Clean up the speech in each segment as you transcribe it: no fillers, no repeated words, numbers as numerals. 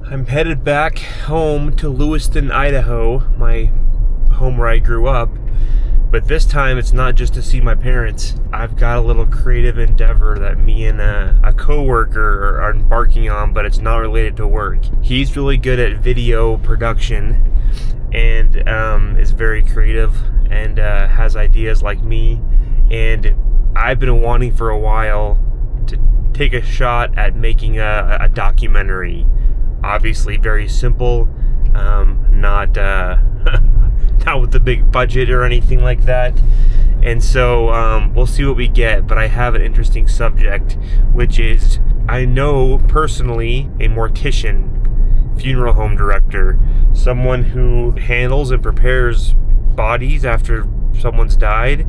I'm headed back home to Lewiston, Idaho, my home where I grew up. But this time it's not just to see my parents. I've got a little creative endeavor that me and a coworker are embarking on, but it's not related to work. He's really good at video production and is very creative and has ideas like me. And I've been wanting for a while to take a shot at making a documentary. Obviously very simple, not not with a big budget or anything like that. And so we'll see what we get, but I have an interesting subject, which is I know personally a mortician, funeral home director, someone who handles and prepares bodies after someone's died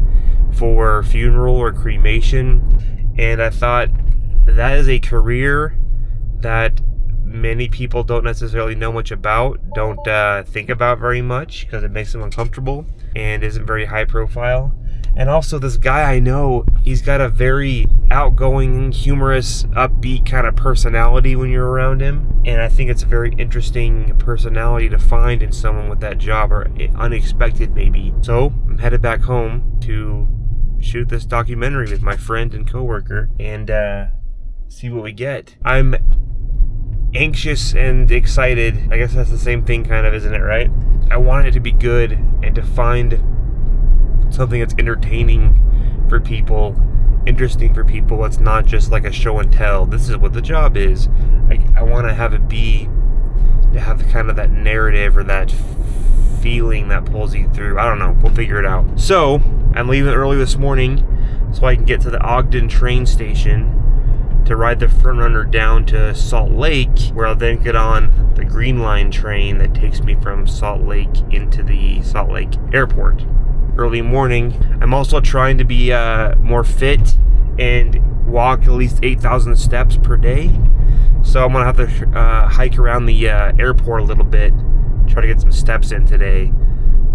for funeral or cremation. And I thought that is a career that many people don't necessarily know much about, don't think about very much because it makes them uncomfortable and isn't very high profile. And also this guy I know, he's got a very outgoing, humorous, upbeat kind of personality when you're around him. And I think it's a very interesting personality to find in someone with that job, or unexpected maybe. So I'm headed back home to shoot this documentary with my friend and coworker and see what we get. I'm anxious and excited. I guess that's the same thing kind of, isn't it, right? I want it to be good and to find something that's entertaining for people, interesting for people. It's not just like a show and tell. This is what the job is. I want to have it be, to have kind of that narrative or that feeling that pulls you through. I don't know. We'll figure it out. So I'm leaving early this morning so I can get to the Ogden train station to ride the front runner down to Salt Lake, where I'll then get on the Green Line train that takes me from Salt Lake into the Salt Lake airport. Early morning. I'm also trying to be more fit and walk at least 8,000 steps per day. So I'm gonna have to hike around the airport a little bit, try to get some steps in today,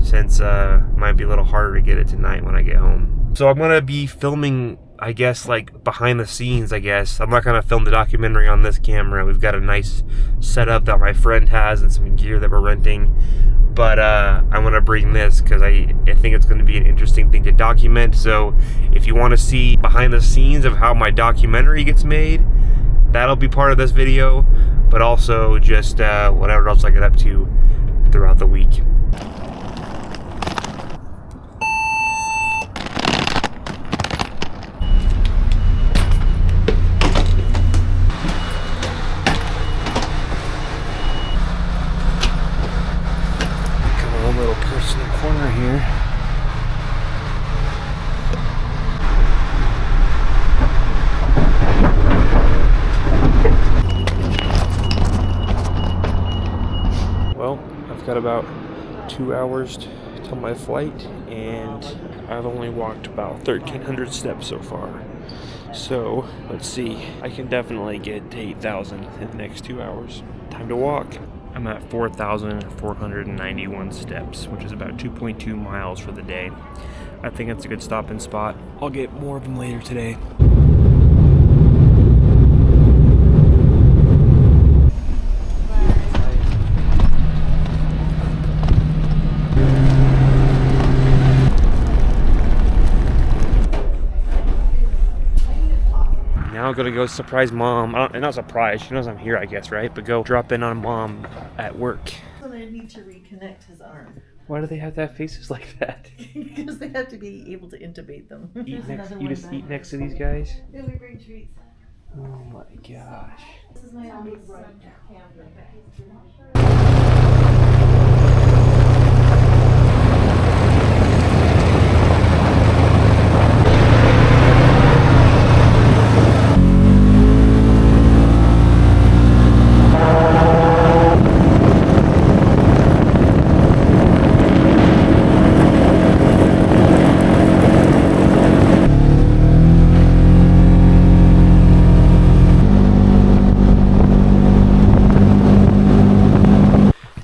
since it might be a little harder to get it tonight when I get home. So I'm gonna be filming, I guess, like behind the scenes, I guess. I'm not going to film the documentary on this camera. We've got a nice setup that my friend has and some gear that we're renting. But I'm going to bring this because I think it's going to be an interesting thing to document. So if you want to see behind the scenes of how my documentary gets made, that'll be part of this video. But also just whatever else I get up to throughout the week. Corner here. Well, I've got about 2 hours till my flight, and I've only walked about 1,300 steps so far. So let's see, I can definitely get to 8,000 in the next 2 hours. Time to walk. I'm at 4,491 steps, which is about 2.2 miles for the day. I think it's a good stopping spot. I'll get more of them later today. Now I'm gonna go surprise mom. Not surprise, she knows I'm here, I guess, right? But go drop in on mom at work. So they need to reconnect his arm. Why do they have to have faces like that? Because they have to be able to intubate them. You just eat next to these guys? Yeah, we bring treats. Oh my gosh. This is my oldest son, Camden.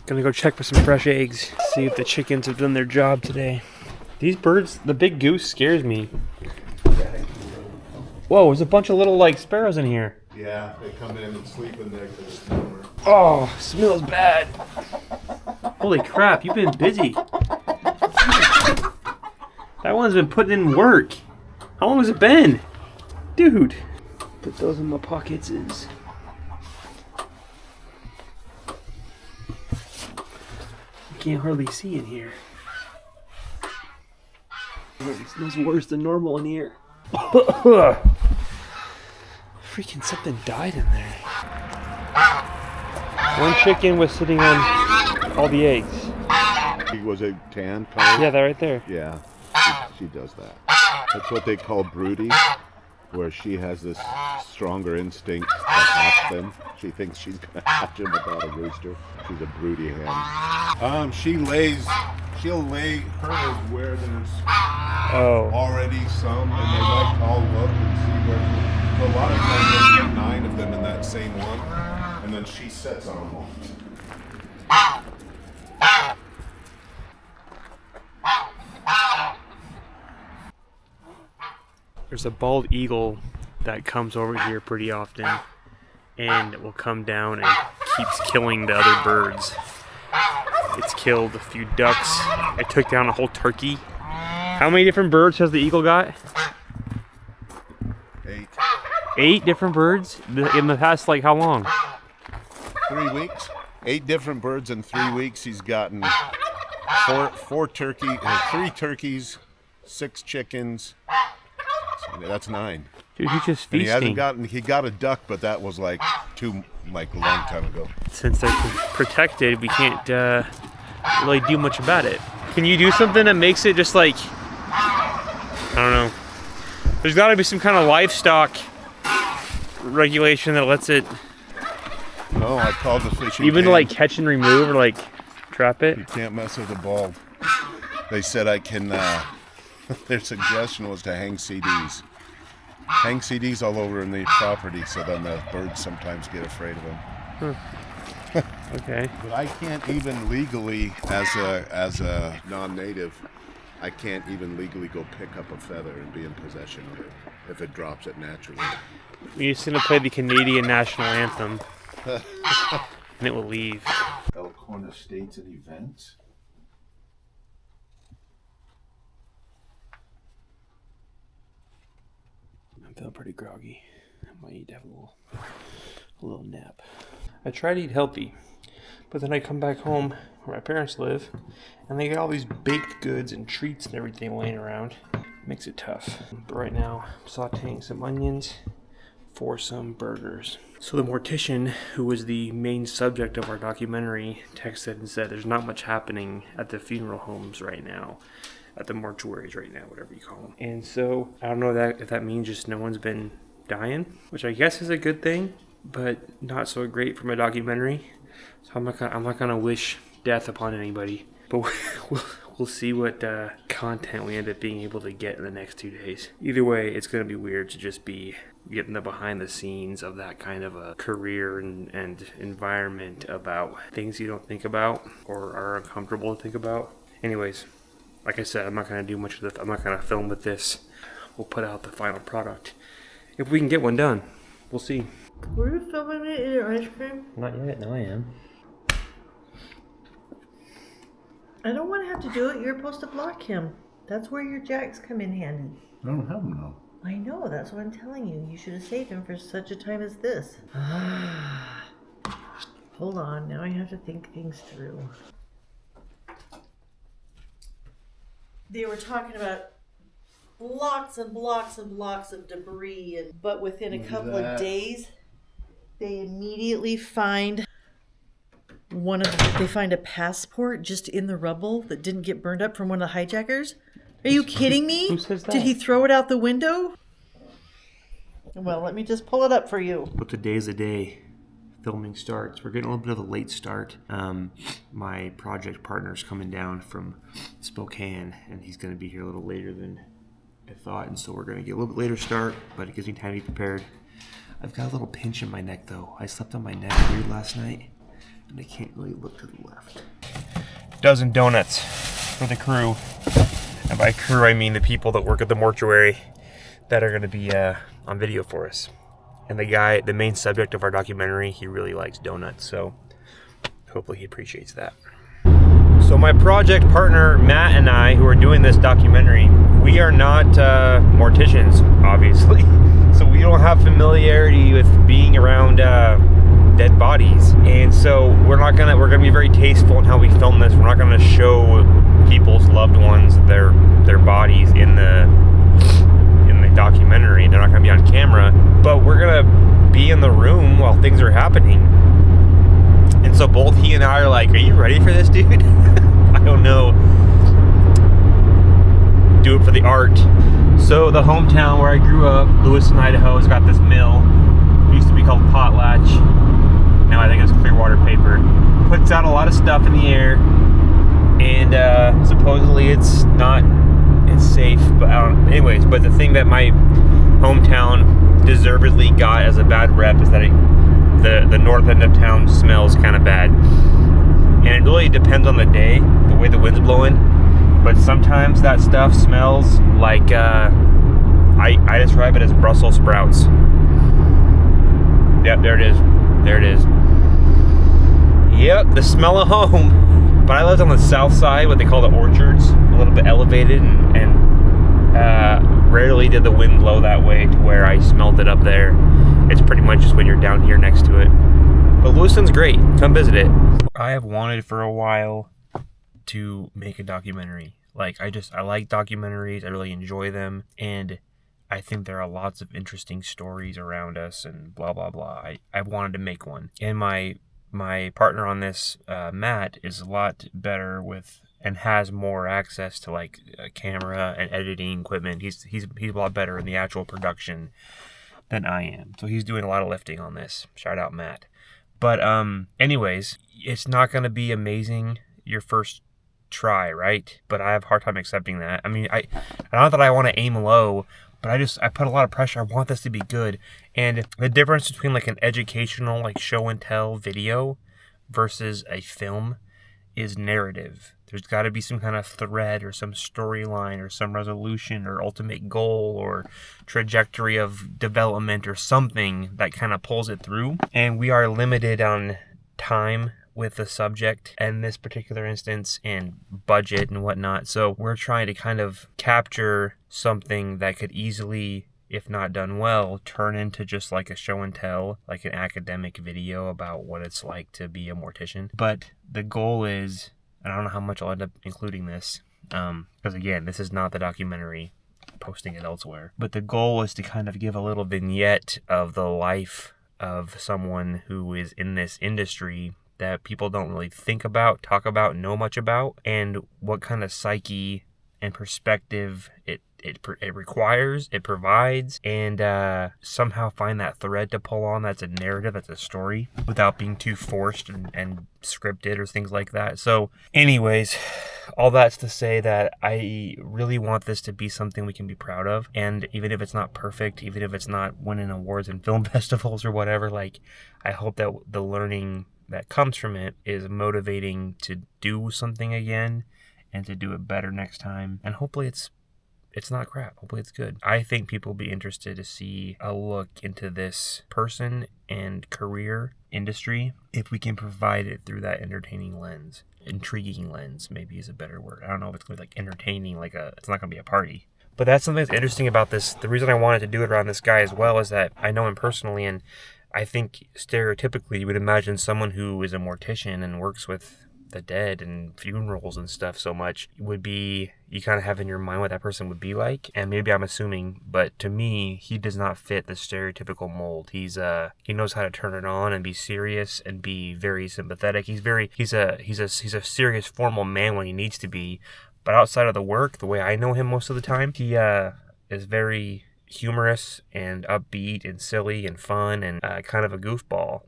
Gonna go check for some fresh eggs, see if the chickens have done their job today. These birds, the big goose scares me. Whoa, there's a bunch of little like sparrows in here. Yeah, they come in and sleep in there because it's warmer. Oh, smells bad. Holy crap, you've been busy. That one's been putting in work. How long has it been? Dude. Put those in my pockets is. I can't hardly see in here. It smells worse than normal in here. Freaking something died in there. One chicken was sitting on all the eggs. He was a tan color? Yeah, that right there. Yeah, she does that. That's what they call broody, where she has this stronger instinct to hatch them. She thinks she's going to hatch them without a rooster. She's a broody hen. She'll lay hers where there's already some, and they like to all look and see where. So a lot of times they get 9 of them in that same one, and then she sets on them all. There's a bald eagle that comes over here pretty often and will come down and keeps killing the other birds. It's killed a few ducks. It took down a whole turkey. How many different birds has the eagle got? 8. 8 different birds in the past, like, how long? 3 weeks. 8 different birds in 3 weeks. He's gotten 3 turkeys, 6 chickens. So that's 9. Dude, he's just And feasting. he got a duck, but that was like a long time ago. Since they're protected, we can't really do much about it. Can you do something that makes it just like, I don't know. There's got to be some kind of livestock regulation that lets it. No, I called the fishing. Even to like catch and remove or like trap it. You can't mess with the bald. They said I can. Their suggestion was to hang CDs. Hang CDs all over in the property, so then the birds sometimes get afraid of them. Okay. But I can't even legally, as a non-native, I can't even legally go pick up a feather and be in possession of it if it drops it naturally. You're just gonna play the Canadian national anthem, and it will leave. Elkhorn Estates and Events. I'm feeling pretty groggy. I might need to have a little nap. I try to eat healthy, but then I come back home where my parents live, and they got all these baked goods and treats and everything laying around. Makes it tough. But right now, I'm sauteing some onions for some burgers. So the mortician, who was the main subject of our documentary, texted and said there's not much happening at the funeral homes right now. At the mortuaries right now, whatever you call them. And so I don't know if that means just no one's been dying, which I guess is a good thing, but not so great for my documentary. So I'm not gonna wish death upon anybody, but we'll see what content we end up being able to get in the next 2 days. Either way, it's gonna be weird to just be getting the behind the scenes of that kind of a career and environment about things you don't think about or are uncomfortable to think about. Anyways, like I said, I'm not going to do much of this. I'm not going to film with this. We'll put out the final product. If we can get one done, we'll see. Were you filming it in your ice cream? Not yet. No, I am. I don't want to have to do it. You're supposed to block him. That's where your jacks come in handy. I don't have them now. I know, that's what I'm telling you. You should have saved him for such a time as this. Hold on, now I have to think things through. They were talking about blocks and blocks and blocks of debris, but within a couple of days, they immediately find they find a passport just in the rubble that didn't get burned up from one of the hijackers. Are you kidding me? Who says that? Did he throw it out the window? Well, let me just pull it up for you. But today's the day filming starts. We're getting a little bit of a late start. My project partner's coming down from Spokane, and he's going to be here a little later than I thought, and so we're going to get a little bit later start, but it gives me time to be prepared. I've got a little pinch in my neck, though. I slept on my neck weird last night, and I can't really look to the left. Dozen donuts for the crew. And by crew, I mean the people that work at the mortuary that are going to be on video for us. And the main subject of our documentary, he really likes donuts, so hopefully he appreciates that. So my project partner, Matt, and I, who are doing this documentary, we are not morticians, obviously. So we don't have familiarity with being around dead bodies. And so we're gonna be very tasteful in how we film this. We're not gonna show people's loved ones their bodies in the documentary. They're not gonna be on camera, but we're gonna be in the room while things are happening. And so both he and I are like, are you ready for this, dude? I don't know. Do it for the art. So the hometown where I grew up, Lewiston, Idaho, has got this mill. It used to be called Potlatch. Now I think it's Clearwater Paper. Puts out a lot of stuff in the air. And supposedly it's safe. But anyways, but the thing that my hometown deservedly got as a bad rep is that the north end of town smells kind of bad. And it really depends on the day, the way the wind's blowing. But sometimes that stuff smells like, I describe it as Brussels sprouts. Yep, there it is. There it is. Yep, the smell of home. But I lived on the south side, what they call the orchards, a little bit elevated, and rarely did the wind blow that way to where I smelled it up there. It's pretty much just when you're down here next to it. But Lewiston's great. Come visit it. I have wanted for a while to make a documentary. Like, I like documentaries. I really enjoy them. And I think there are lots of interesting stories around us and blah, blah, blah. I wanted to make one. And my partner on this, Matt, is a lot better with and has more access to like camera and editing equipment. He's a lot better in the actual production than I am. So he's doing a lot of lifting on this. Shout out Matt. But anyways, it's not going to be amazing your first try, right? But I have a hard time accepting that. I mean, not that I want to aim low, but I put a lot of pressure. I want this to be good. And the difference between like an educational, like show and tell video versus a film is narrative. There's got to be some kind of thread or some storyline or some resolution or ultimate goal or trajectory of development or something that kind of pulls it through. And we are limited on time with the subject in this particular instance and budget and whatnot. So we're trying to kind of capture something that could easily, if not done well, turn into just like a show and tell, like an academic video about what it's like to be a mortician. But the goal is, and I don't know how much I'll end up including this, because again, this is not the documentary, I'm posting it elsewhere. But the goal is to kind of give a little vignette of the life of someone who is in this industry that people don't really think about, talk about, know much about, and what kind of psyche and perspective it requires, it provides, and somehow find that thread to pull on that's a narrative, that's a story, without being too forced and scripted or things like that. So anyways, all that's to say that I really want this to be something we can be proud of. And even if it's not perfect, even if it's not winning awards and film festivals or whatever, like, I hope that the learning that comes from it is motivating to do something again and to do it better next time. And hopefully it's not crap. Hopefully it's good. I think people will be interested to see a look into this person and career industry if we can provide it through that entertaining lens. Intriguing lens maybe is a better word. I don't know if it's going to be like entertaining, it's not going to be a party. But that's something that's interesting about this. The reason I wanted to do it around this guy as well is that I know him personally, and I think stereotypically you would imagine someone who is a mortician and works with the dead and funerals and stuff so much would be, you kind of have in your mind what that person would be like. And maybe I'm assuming, but to me, he does not fit the stereotypical mold. He knows how to turn it on and be serious and be very sympathetic. He's a serious formal man when he needs to be. But outside of the work, the way I know him most of the time, he is very humorous and upbeat and silly and fun and kind of a goofball.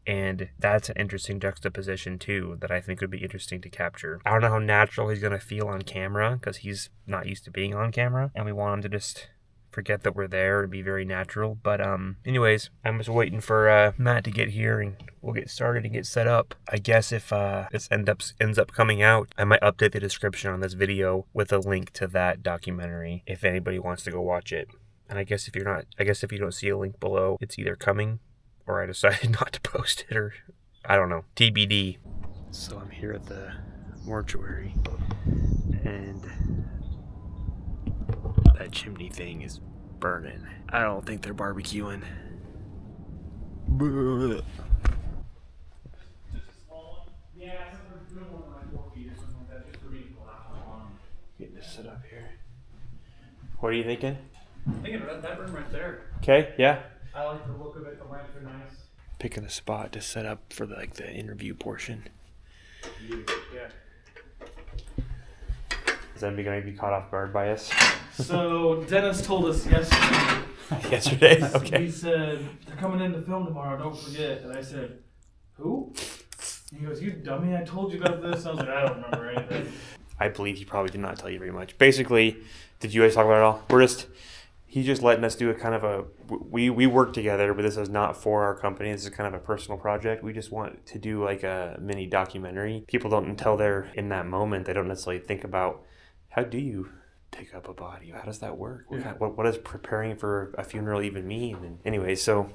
And that's an interesting juxtaposition too that I think would be interesting to capture. I don't know how natural he's going to feel on camera because he's not used to being on camera, and we want him to just forget that we're there and be very natural. But anyways, I'm just waiting for Matt to get here and we'll get started and get set up. I guess if this ends up coming out, I might update the description on this video with a link to that documentary if anybody wants to go watch it. And I guess if you don't see a link below, it's either coming or I decided not to post it, or I don't know. TBD. So I'm here at the mortuary, and that chimney thing is burning. I don't think they're barbecuing. Getting this set up here. What are you thinking? I'm thinking about that room right there. Okay, yeah. I like the look of it. The lamps are nice. Picking a spot to set up for the interview portion. Yeah. Is anybody going to be caught off guard by us? So Dennis told us yesterday. Yesterday? Okay. He said, they're coming in to film tomorrow, don't forget. And I said, who? And he goes, you dummy, I told you about this. I was like, I don't remember anything. I believe he probably did not tell you very much. Basically, did you guys talk about it all? He's just letting us do a kind of a, we work together, but this is not for our company. This is kind of a personal project. We just want to do like a mini documentary. People don't, until they're in that moment, they don't necessarily think about, how do you pick up a body? How does that work? What does preparing for a funeral even mean? And anyway, so.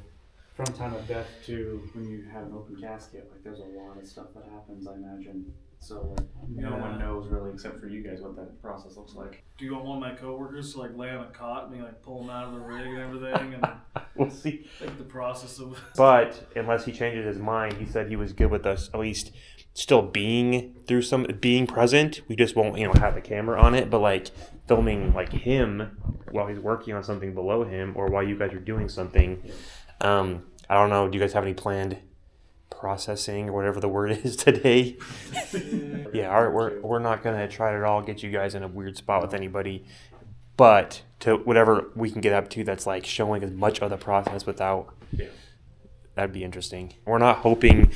From time of death to when you have an open casket, like there's a lot of stuff that happens, I imagine. So like no one knows really except for you guys what that process looks like. Do you want one of my coworkers to like lay on a cot and me like pull them out of the rig and everything, and we'll see. Like the process of. But unless he changes his mind, he said he was good with us at least still being present. We just won't have the camera on it, but like filming like him while he's working on something below him, or while you guys are doing something. I don't know. Do you guys have any planned processing or whatever the word is today? Yeah, we're not gonna try to at all get you guys in a weird spot with anybody, but to whatever we can get up to that's like showing as much of the process without. Yeah. That'd be interesting. We're not hoping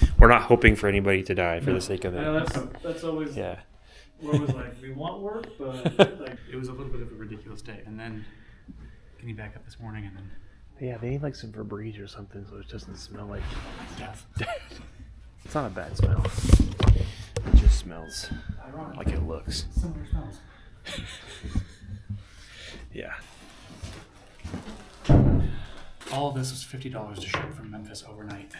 for anybody to die for the sake of it. Yeah, that's always. Yeah. We're always like, we want work, but like it was a little bit of a ridiculous day, and then getting back up this morning, and then. Yeah, they need like some Febreze or something so it doesn't smell like death. It's not a bad smell. It just smells like it looks. Similar smells. Yeah. All of this was $50 to ship from Memphis overnight.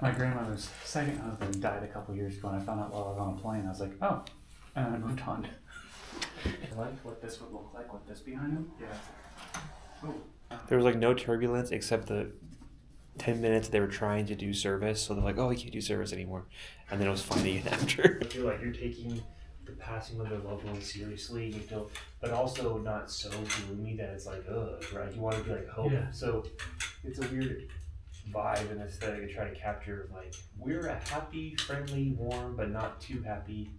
My grandmother's second husband died a couple years ago, and I found out while I was on a plane. I was like, oh, and then I moved on. I liked what this would look like with this behind him. Yeah. Oh. There was like no turbulence except the 10 minutes they were trying to do service, so they're like, oh, we can't do service anymore, and then it was fine again after. I feel like you're taking the passing of their loved one seriously, but also not so gloomy that it's like, ugh, right? You want to be like hope. Yeah. So it's a weird vibe and aesthetic to try to capture, like, we're a happy, friendly, warm, but not too happy.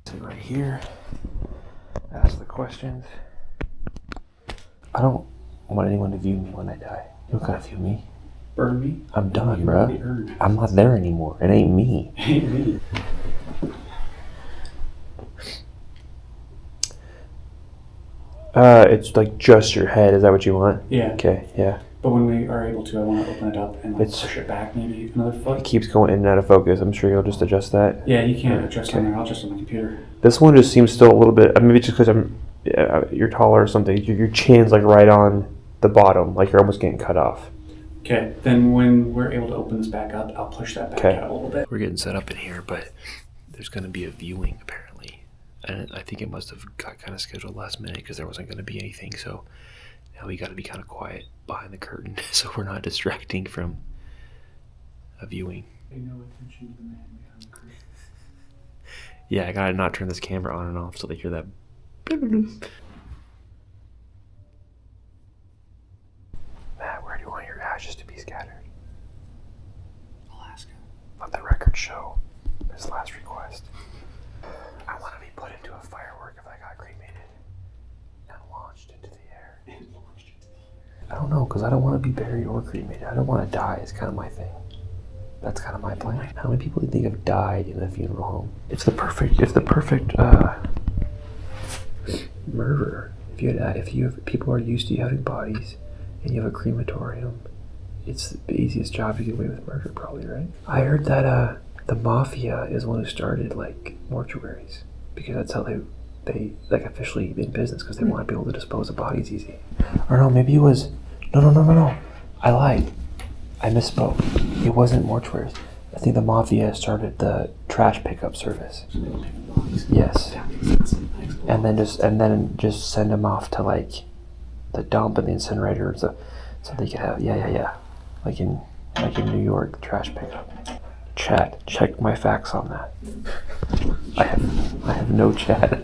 Sit right here. Ask the questions. I don't want anyone to view me when I die. You don't gotta view me. Burn me? I'm done, bro. I'm not there anymore. It ain't me. Ain't me. It's like just your head. Is that what you want? Yeah. Okay, yeah. But when we are able to, I want to open it up and push it back maybe another foot. It keeps going in and out of focus. I'm sure you'll just adjust that. Yeah, you can't adjust on there. I'll adjust on the computer. This one just seems still a little bit, maybe just because you're taller or something. Your chin's like right on the bottom, like you're almost getting cut off. Okay, then when we're able to open this back up, I'll push that back out a little bit. We're getting set up in here, but there's going to be a viewing apparently. And I think it must have got kind of scheduled last minute because there wasn't going to be anything. So now we got to be kind of quiet behind the curtain so we're not distracting from a viewing. Pay no attention to the man behind the curtain. Yeah, I got to not turn this camera on and off so they hear that. Matt, where do you want your ashes to be scattered? Alaska. Let the record show his last request. I want to be put into a firework if I got cremated and launched into the air. I don't know, because I don't want to be buried or cremated. I don't want to die. It's kind of my thing. That's kind of my plan. How many people do you think have died in a funeral home? It's the perfect murder. If you have people are used to having bodies and you have a crematorium, it's the easiest job to get away with murder, probably, right? I heard that the mafia is one who started like mortuaries because that's how they they like officially in business because they want to be able to dispose of bodies easy. Or no, maybe it was no. I lied. I misspoke. It wasn't mortuaries. I think the mafia started the trash pickup service. Yes. And then just send them off to like the dump and the incinerator, so they could have like in New York, trash pickup. Chat, check my facts on that. I have no chat.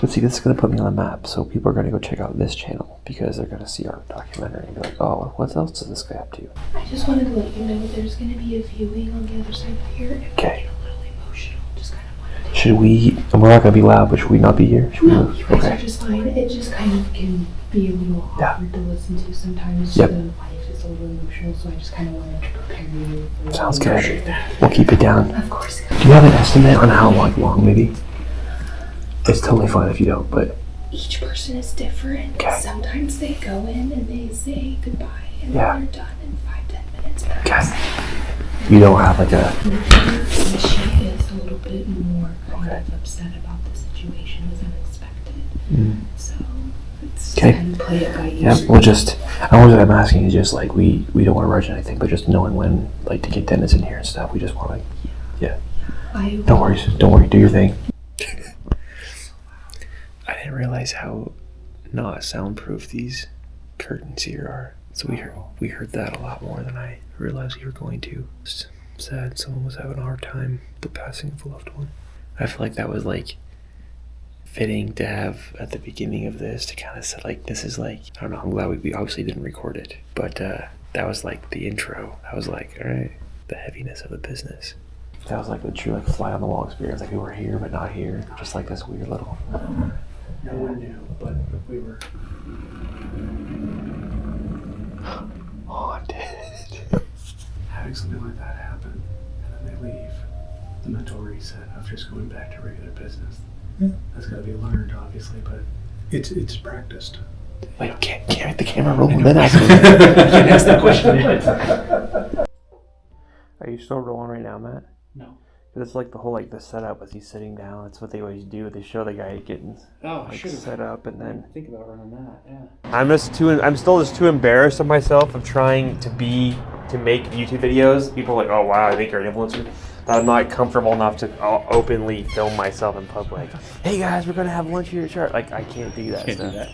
But see, this is gonna put me on the map, so people are gonna go check out this channel because they're gonna see our documentary and be like, oh, what else is this guy up to? I just wanted to let you know there's gonna be a viewing on the other side of here. Okay. A little emotional. Just kind of wanted to. Should we? And we're not gonna be loud, but should we not be here? Should No, we? you guys are just fine. It just kind of can be a little awkward to listen to sometimes. Yep. The wife is a little emotional, so I just kind of wanted to prepare you for Sounds good. We'll keep it down. Of course. Do you have an estimate on how long maybe? It's totally fine if you don't, but Each person is different. Okay. Sometimes they go in and they say goodbye and Yeah. then they're done in 5-10 minutes. okay. You don't have like a. She is a little bit more kind of upset about the situation. It was unexpected. So it's Okay. kind of play it by ear. Yeah, we'll just. I was I'm asking is just like we don't want to rush anything, but just knowing when like to get Dennis in here and stuff. We just want to. Yeah. Don't worry. Do your thing. I didn't realize how not soundproof these curtains here are. So we heard that a lot more than I realized we were going to. It's sad someone was having a hard time with the passing of a loved one. I feel like that was like fitting to have at the beginning of this to kind of say like this is like I don't know. I'm glad we obviously didn't record it, but that was like the intro. I was like, all right, the heaviness of the business. That was like the true like fly on the wall experience. Like we were here but not here, just like this weird little. No one knew, but we were. Haunted. Having something like that happen, and then they leave. The mental reset of just going back to regular business. Yeah. That's got to be learned, obviously, but It's practiced. Wait, can't make the camera roll and then ask me. can't ask that question yet. Are you still rolling right now, Matt? No. It's like the whole like the setup as he's sitting down. That's what they always do. They show the guy getting Oh, like should have set up and then. think about running that. Yeah. I'm still just too embarrassed of myself of trying to make YouTube videos. People are like, oh wow, I think you're an influencer. That I'm not comfortable enough to openly film myself in public. Hey guys, we're gonna have lunch here at Chart. Like I can't do that Can't do stuff.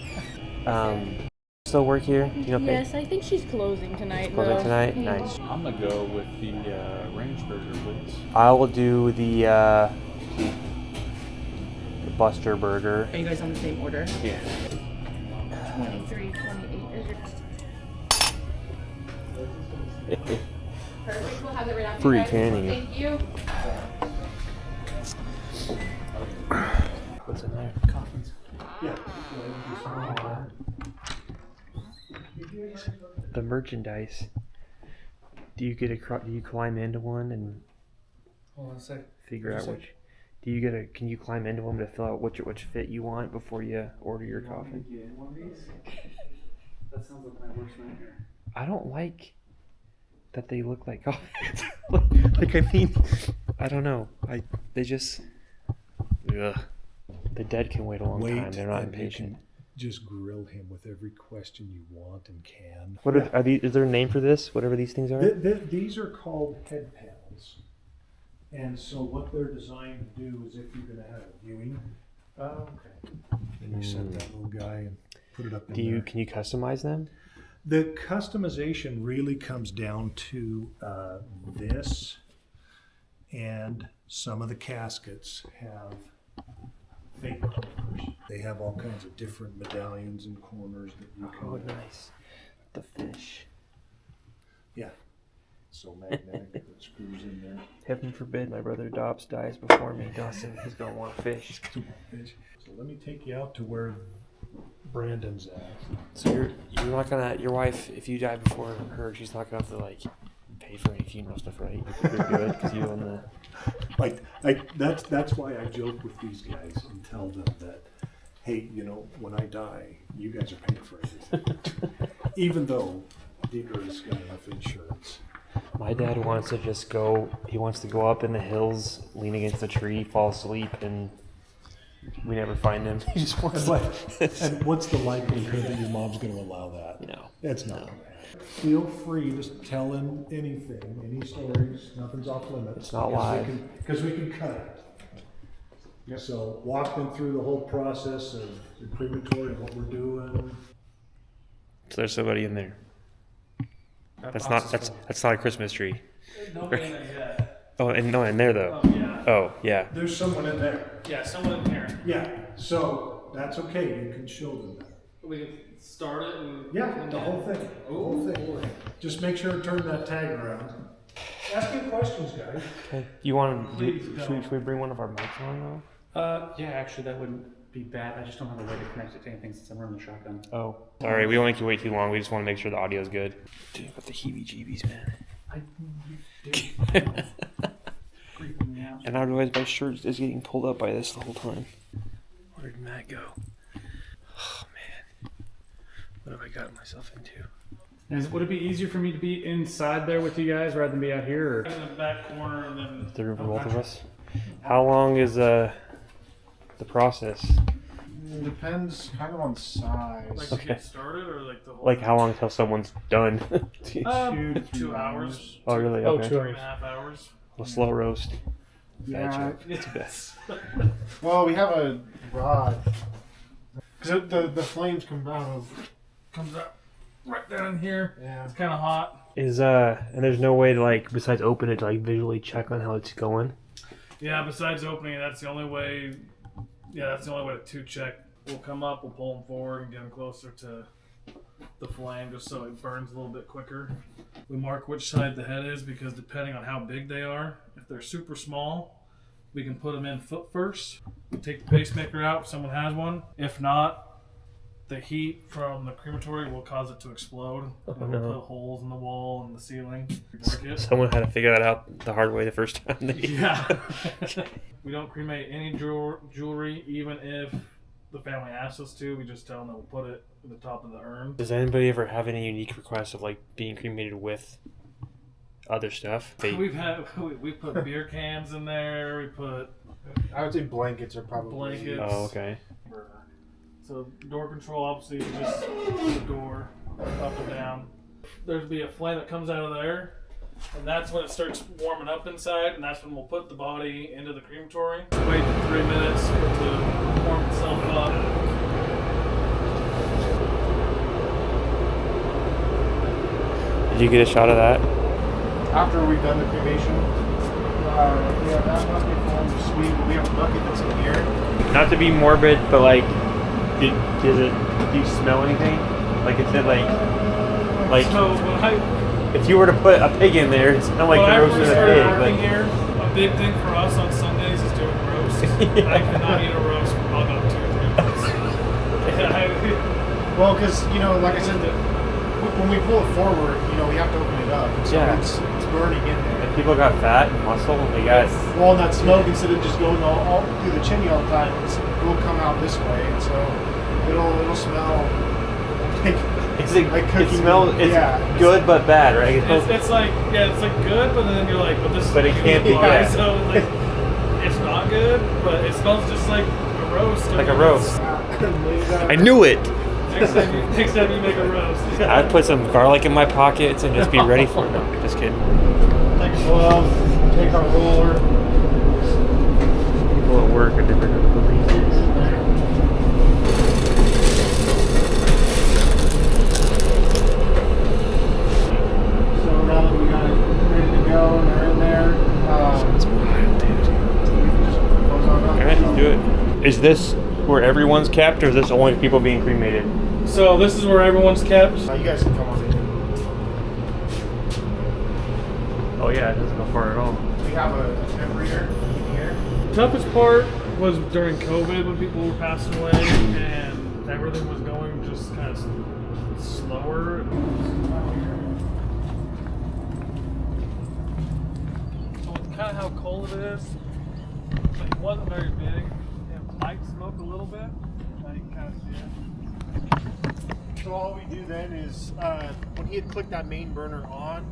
that. Still work here? You okay? Yes, I think she's closing tonight. Closing though. tonight? Yeah. Nice. I'm gonna go with the ranch burger, please. I will do the Buster Burger. Are you guys on the same order? Yeah. 23, 28 is your... Perfect, we'll have it right after Free you guys. candy. Thank you. What's in there? Coffins. Yeah. The merchandise. Do you get do you climb into one and Hold on a sec. figure out What'd you which? Can you climb into them to fill out which fit you want before you order your coffin? You in one of these? That sounds like my worst nightmare. I don't like that they look like coffins. like I mean, I don't know. They just. Ugh. The dead can wait a long time. They're not and you impatient. can just grill him with every question you want and can. What are these? Is there a name for this? Whatever these things are. These are called head panels. And so what they're designed to do is if you're going to have a viewing, then you set that little guy and put it up in there. Can you customize them? The customization really comes down to this, and some of the caskets have fake corners. They have all kinds of different medallions and corners that you can. Oh, nice. The fish. Yeah. So magnetic that it screws in there. Heaven forbid my brother Dobbs dies before me. Dawson, he's gonna want fish. So let me take you out to where Brandon's at. So you're not gonna, your wife, if you die before her, she's not gonna have to like pay for any funeral stuff, right? You're good because you own the. That's why I joke with these guys and tell them that, hey, when I die, you guys are paying for everything. Even though Deeger's got enough insurance. My dad wants to just go. He wants to go up in the hills, lean against a tree, fall asleep, and we never find him. He just wants And what's the likelihood that your mom's going to allow that? No. It's not. Feel free to tell him anything, any stories. Nothing's off limits. It's not live. Because we can cut it. So walk them through the whole process of the crematory, what we're doing. So there's somebody in there. That's not a Christmas tree. Nobody in there yet. Oh, and no, in there though. Oh, yeah. Oh, yeah. There's someone in there. Yeah, someone in here. Yeah, so that's okay. You can show them that. We can start it and... Yeah, the whole thing. The whole thing. Just make sure to turn that tag around. Ask me questions, guys. Okay. You want to? Please Should we bring one of our mics on though? Yeah, actually, that wouldn't be bad. I just don't have a way to connect it to anything since I'm running the shotgun. Oh, sorry. We don't make you wait too long. We just want to make sure the audio's good. Dude, what the heebie-jeebies, man. Creeping me out. And otherwise, my shirt is getting pulled up by this the whole time. Where did Matt go? Oh man, what have I gotten myself into? Would it be easier for me to be inside there with you guys rather than be out here? Or? In the back corner and then... The room for both of us. How long is the process? Depends kind of on size. Like to get started or like the whole... Like how long until someone's done? 2 to 3 2 hours. Oh really? Oh, Okay. 2.5 hours. Well, slow roast. Yeah. Yes. Well, we have a rod. Because the flames come Comes up right down here. Yeah. It's kind of hot. And there's no way to like besides open it to like visually check on how it's going. Yeah, besides opening it, that's the only way. Yeah, that's the only way to check. We'll come up, we'll pull them forward and get them closer to the flame just so it burns a little bit quicker. We mark which side the head is because depending on how big they are, if they're super small, we can put them in foot first. We take the pacemaker out if someone has one. If not, the heat from the crematory will cause it to explode. We'll put holes in the wall and the ceiling. Work it. Someone had to figure that out the hard way the first time. Yeah. We don't cremate any jewelry, even if the family asks us to. We just tell them that we'll put it at the top of the urn. Does anybody ever have any unique requests of like being cremated with other stuff? We put beer cans in there. We put I would say blankets are probably... blankets. Oh, okay. So door control, obviously, is just the door up and down. There'd be a flame that comes out of there, and that's when it starts warming up inside, and that's when we'll put the body into the crematory. Wait 3 minutes for it to warm itself up. Did you get a shot of that? After we've done the cremation, we have that bucket full of sweet. We have a bucket that's in here. Not to be morbid, but like, do you smell anything? Like it said, like So if you were to put a pig in there, it smelled like when the I roast of first a started pig. working Like, here, a big thing for us on Sundays is doing roast. Yeah. I cannot eat a roast for about 2 or 3 months. Well, because, like I said, when we pull it forward, we have to open it up. So Yeah. it's burning in there. and people got fat and muscle, and they got Well, that smoke, instead of just going all through the chimney all the time, it will come out this way, and so it'll smell like cooking. It smells. It's good but bad, right? It's like good, but then you're like, but this. But it can't be good. good. So like, it's not good, but it smells just like a roast. Like a roast. I knew it. Next time you make a roast. I'd put some garlic in my pockets and just be ready for it. No, just kidding. Take a glove, take our roller. People at work are different than believe. So now that we got it ready to go and they're in there, That's wild, dude. just close on up. All right, let's do it. Is this where everyone's kept, or is this only people being cremated? So this is where everyone's kept. You guys can come on in. Oh yeah, it doesn't go far at all. We have a temp reader in here. Toughest part was during COVID when people were passing away and everything was going just kind of slower. So it's kind of how cold it is. It wasn't very big. It might smoke a little bit. Now you can kind of see it. So all we do then is, when he had clicked that main burner on,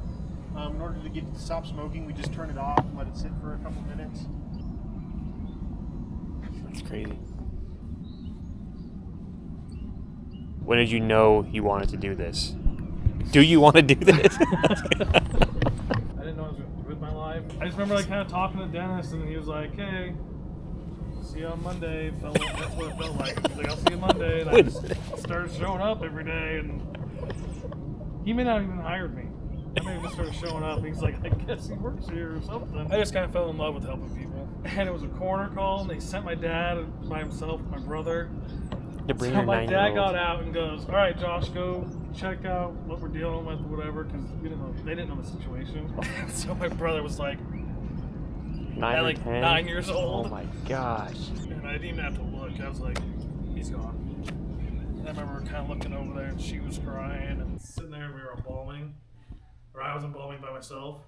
in order to get it to stop smoking, we just turn it off and let it sit for a couple minutes. That's crazy. When did you know you wanted to do this? Do you want to do this? I didn't know I was going to do it with my life. I just remember like kind of talking to Dennis, and he was like, "Hey, see you on Monday." That's what it felt like. He's like, "I'll see you Monday." And I just started showing up every day, and he may not even hired me. I may have just started showing up. He's like, "I guess he works here or something." I just kind of fell in love with helping people. And it was a corner call, and they sent my dad by himself, my brother. So my dad got out and goes, "All right, Josh, go check out what we're dealing with, whatever," because they didn't know the situation. So my brother was like, 9 years old. Oh my gosh! And I didn't even have to look. I was like, "He's gone." And I remember kind of looking over there, and she was crying, and sitting there, and we were embalming, or I was embalming by myself.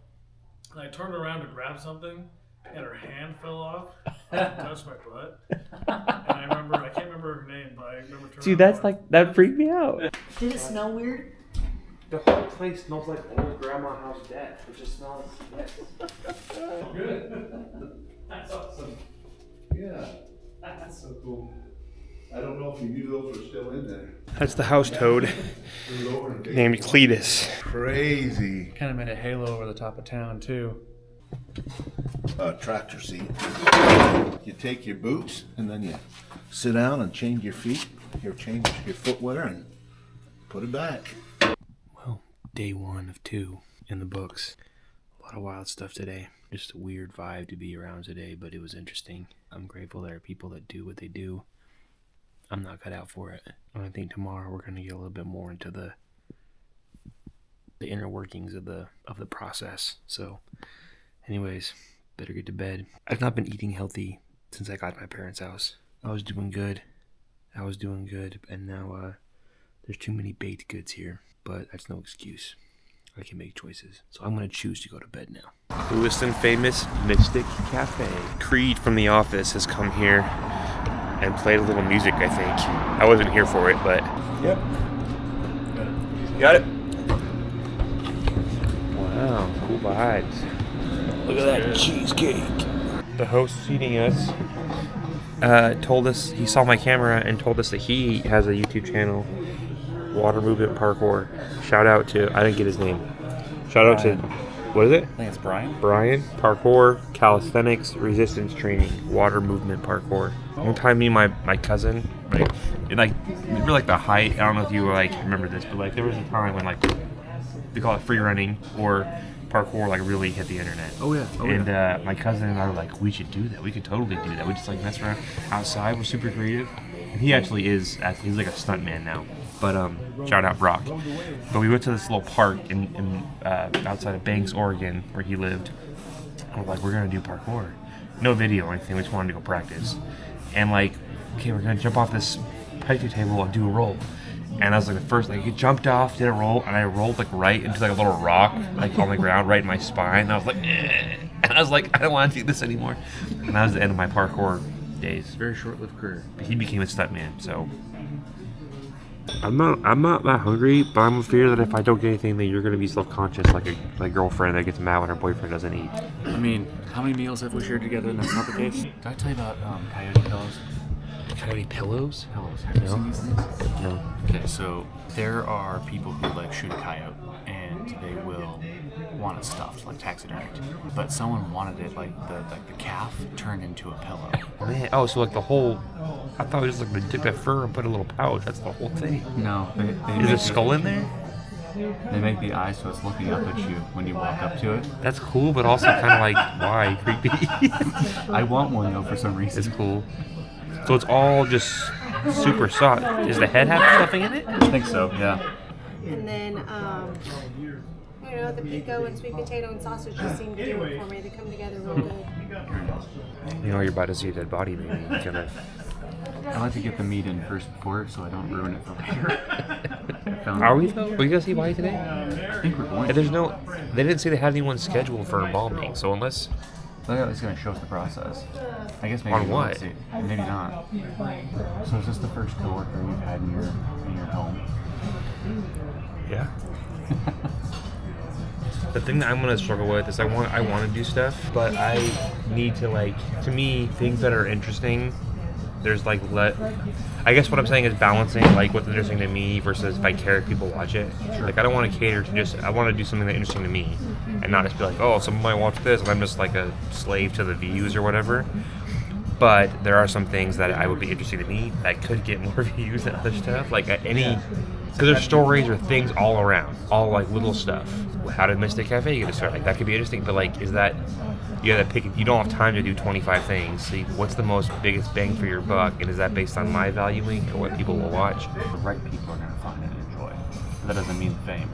And I turned around to grab something, and her hand fell off and touched my butt. And I can't remember her name, but I remember turning Dude, that's like, that freaked me out. Did it smell weird? The whole place smells like old grandma house death. It just smells. Good. That's awesome. Yeah. That's so cool. I don't know if you knew those were still in there. That's the house toad named Cletus. Crazy. Kind of made a halo over the top of town too. Tractor seat. You take your boots and then you sit down and change your feet. Change your footwear and put it back. Well, day 1 of 2 in the books. A lot of wild stuff today. Just a weird vibe to be around today, but it was interesting. I'm grateful there are people that do what they do. I'm not cut out for it. And I think tomorrow we're gonna get a little bit more into the inner workings of the process. So, anyways, better get to bed. I've not been eating healthy since I got to my parents' house. I was doing good, and now there's too many baked goods here. But that's no excuse. I can make choices. So I'm gonna choose to go to bed now. Lewiston famous Mystic Cafe. Creed from The Office has come here and played a little music, I think. I wasn't here for it, but... Yep. Got it. Wow, cool vibes. Look at that cheesecake. The host feeding us told us, he saw my camera and told us that he has a YouTube channel, Water Movement Parkour. Shout out to, I didn't get his name. Shout out to, what is it? I think it's Brian. Brian. Parkour, calisthenics, resistance training, water movement parkour. One time me and my cousin, we were like the height, I don't know if you remember this, but there was a time when they call it free running or parkour really hit the internet. Oh yeah. My cousin and I were like, we should do that. We could totally do that. We just mess around outside. We're super creative. And he actually is, he's like a stunt man now. But shout out Brock. But we went to this little park in outside of Banks, Oregon, where he lived. And we're like, we're gonna do parkour. No video or anything. We just wanted to go practice. And okay, we're gonna jump off this picnic table and do a roll. And I was the first, he jumped off, did a roll, and I rolled right into a little rock, on the ground, right in my spine. And I was like, eh. And I was like, I don't want to do this anymore. And that was the end of my parkour days. Very short-lived career. But he became a stuntman, so. I'm not that hungry, but I'm afraid that if I don't get anything, then you're gonna be self-conscious, like a girlfriend that gets mad when her boyfriend doesn't eat. I mean, how many meals have we shared together and that's not the case? Did I tell you about coyote pillows? Coyote pillows? Pillows. Have you seen these things? No. Okay, so there are people who shoot a coyote and they will want it stuffed, taxidermied. But someone wanted it the calf turned into a pillow. Man, so the whole, I thought it was just they took that fur and put a little pouch. That's the whole thing. No, they is a skull in there? They make the eye so it's looking up at you when you walk up to it. That's cool, but also kind of why? Creepy. I want one though for some reason. It's cool. So it's all just super soft. Does the head have stuffing in it? I think so, yeah. And then, the pico and sweet potato and sausage just seem to do it for me. They come together real good. You're about to see a dead body, maybe. I like to get the meat in first before so I don't ruin it for later. Are we though? Are we gonna see body today? I think we're going to. There's no, they didn't say they had anyone scheduled for embalming, so unless. They're at least going to show us the process. I guess maybe on what? See. Maybe not. So is this the first coworker you've had in your home? Yeah. The thing that I'm gonna struggle with is I want to do stuff, but I need to to me, things that are interesting there's like I guess what I'm saying is balancing like what's interesting to me versus if I care if people watch it. Like I don't want to cater to just, I want to do something that's interesting to me and not just be like, oh, someone might watch this and I'm just like a slave to the views or whatever. But there are some things that I would be interesting to me that could get more views than other stuff. Like because there's stories or things all around, all like little stuff. How did Mystic Cafe get started? Like that could be interesting, but like, is that, you gotta pick, you don't have time to do 25 things. So what's the most biggest bang for your buck? And is that based on my valuing or what people will watch? The right people are going to find it and enjoy. That doesn't mean fame.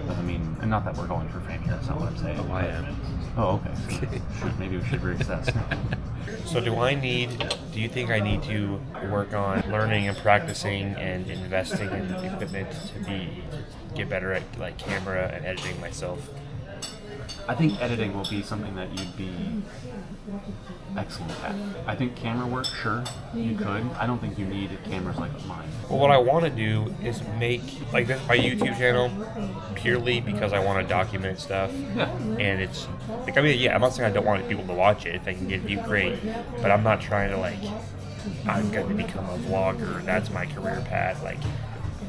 Doesn't mean, and not that we're going for fame here, that's not what I'm saying. Oh, I am. Oh, okay. Shoot, maybe we should reassess. So do you think I need to work on learning and practicing and investing in equipment to get better at like camera and editing myself? I think editing will be something that you'd be excellent at. I think camera work, sure, you could. I don't think you need cameras like mine. Well, what I want to do is make like this my YouTube channel purely because I want to document stuff. Yeah. And it's like, I mean, yeah, I'm not saying I don't want people to watch it. If they can get view, great. But I'm not trying to like, I'm going to become a vlogger. That's my career path. Like,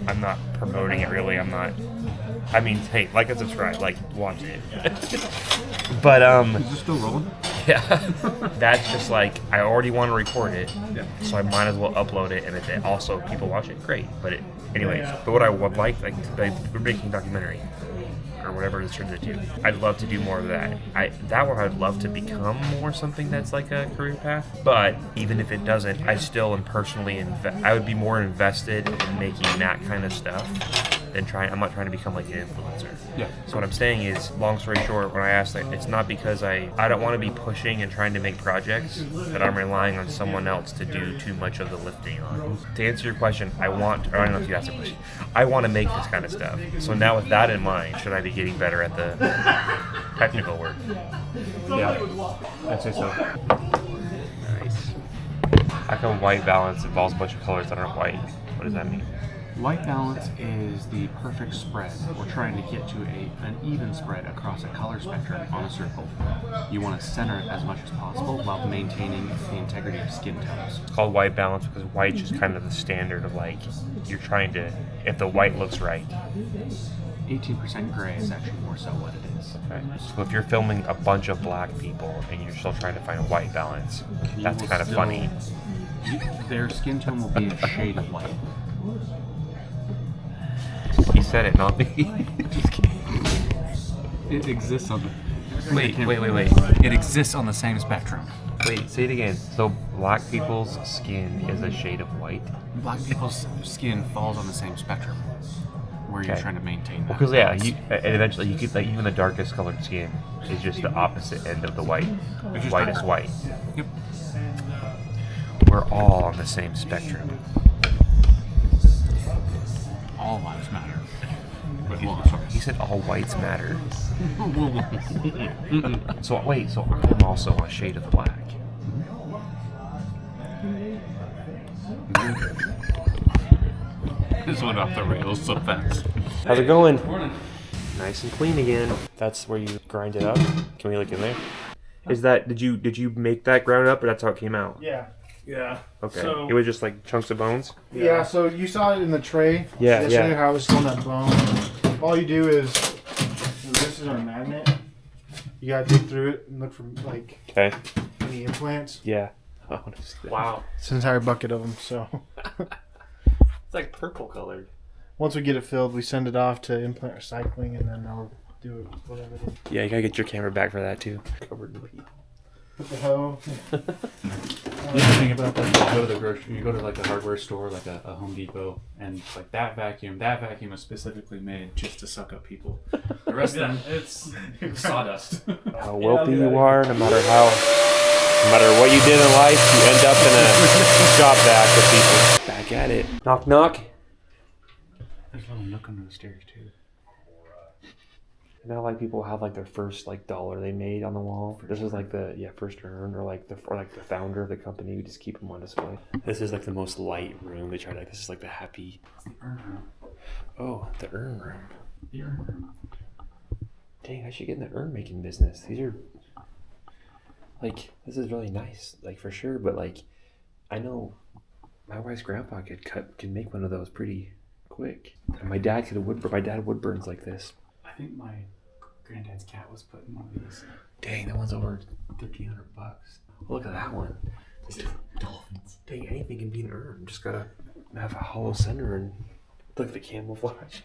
I'm not promoting it really. I mean, hey, like and subscribe, like, watch it. But, Is this still rolling? Yeah. That's just like, I already want to record it, so I might as well upload it, and if it also people watch it, great. But anyways, but what I would like we're making a documentary, or whatever this turns into. I'd love to do more of that. That one I'd love to become more something that's like a career path. But even if it doesn't, I still am personally I would be more invested in making that kind of stuff than I'm not trying to become like an influencer. Yeah. So what I'm saying is, long story short, when I asked that, it's not because I don't want to be pushing and trying to make projects that I'm relying on someone else to do too much of the lifting on. To answer your question, I don't know if you asked a question. I want to make this kind of stuff. So now with that in mind, should I be getting better at the technical work? Yeah, I'd say so. Nice. How come white balance involves a bunch of colors that aren't white? What does that mean? White balance is the perfect spread. We're trying to get to an even spread across a color spectrum on a circle. You want to center it as much as possible while maintaining the integrity of skin tones. It's called white balance because white's just kind of the standard of like, you're trying to, if the white looks right. 18% gray is actually more so what it is. Okay. So if you're filming a bunch of black people and you're still trying to find a white balance, that's kind of funny. Their skin tone will be a shade of white. He said it, not me. Just kidding. It exists on the... Wait. It exists on the same spectrum. Wait, say it again. So black people's skin is a shade of white? Black people's skin falls on the same spectrum. Where you're trying to maintain that. Because and eventually you get like even the darkest colored skin is just the opposite end of the white. White is white. Yep. We're all on the same spectrum. All lives matter. He said all whites matter. So I'm also a shade of black. This went off the rails so fast. How's it going? Morning. Nice and clean again. That's where you grind it up. Can we look in there? Is that did you make that ground up, or that's how it came out? Yeah. Yeah. Okay. So, it was just like chunks of bones? Yeah, so you saw it in the tray. Yeah, yesterday how I was filling that bone. All you do is, this is our magnet. You gotta dig through it and look for like any implants. Yeah. Oh, wow. It's an entire bucket of them, so. It's like purple colored. Once we get it filled, we send it off to implant recycling, and then they'll do it, whatever it is. Yeah, you gotta get your camera back for that too. Covered in pee. Put the hoe. You ever think about that? You go to the grocery, you go to like a hardware store, like a Home Depot, and like that vacuum is specifically made just to suck up people. The rest of them, it's sawdust. How wealthy you are, no matter what you did in life, you end up in a shop vac with people. Back at it. Knock, knock. There's a little nook under the stairs too. You know, like people have like their first like dollar they made on the wall. This is like the first urn, or like the founder of the company. We just keep them on display. This is like the most light room. They try to this is like the happy. It's the urn room. Oh, the urn room. The urn room. Dang, I should get in the urn making business. These are like, this is really nice, like for sure. But like, I know my wife's grandpa can make one of those pretty quick. And my dad wood burns like this. I think my granddad's cat was put in one of these. Dang, that one's over $1,500. Look at that one. Dolphins. Dang, anything can be an urn. Just gotta have a hollow center and look at the camouflage.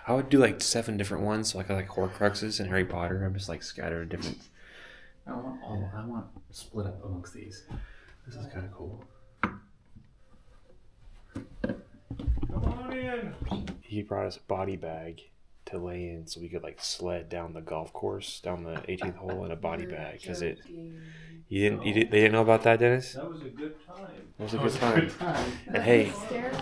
I would do like 7 different ones, so I got like Horcruxes and Harry Potter. I'm just like scattered different. I want split up amongst these. This is kind of cool. Come on in. He brought us a body bag to lay in, so we could like sled down the golf course, down the 18th hole in a body bag. Because they didn't know about that, Dennis? That was a good time. It was a good time. And hey,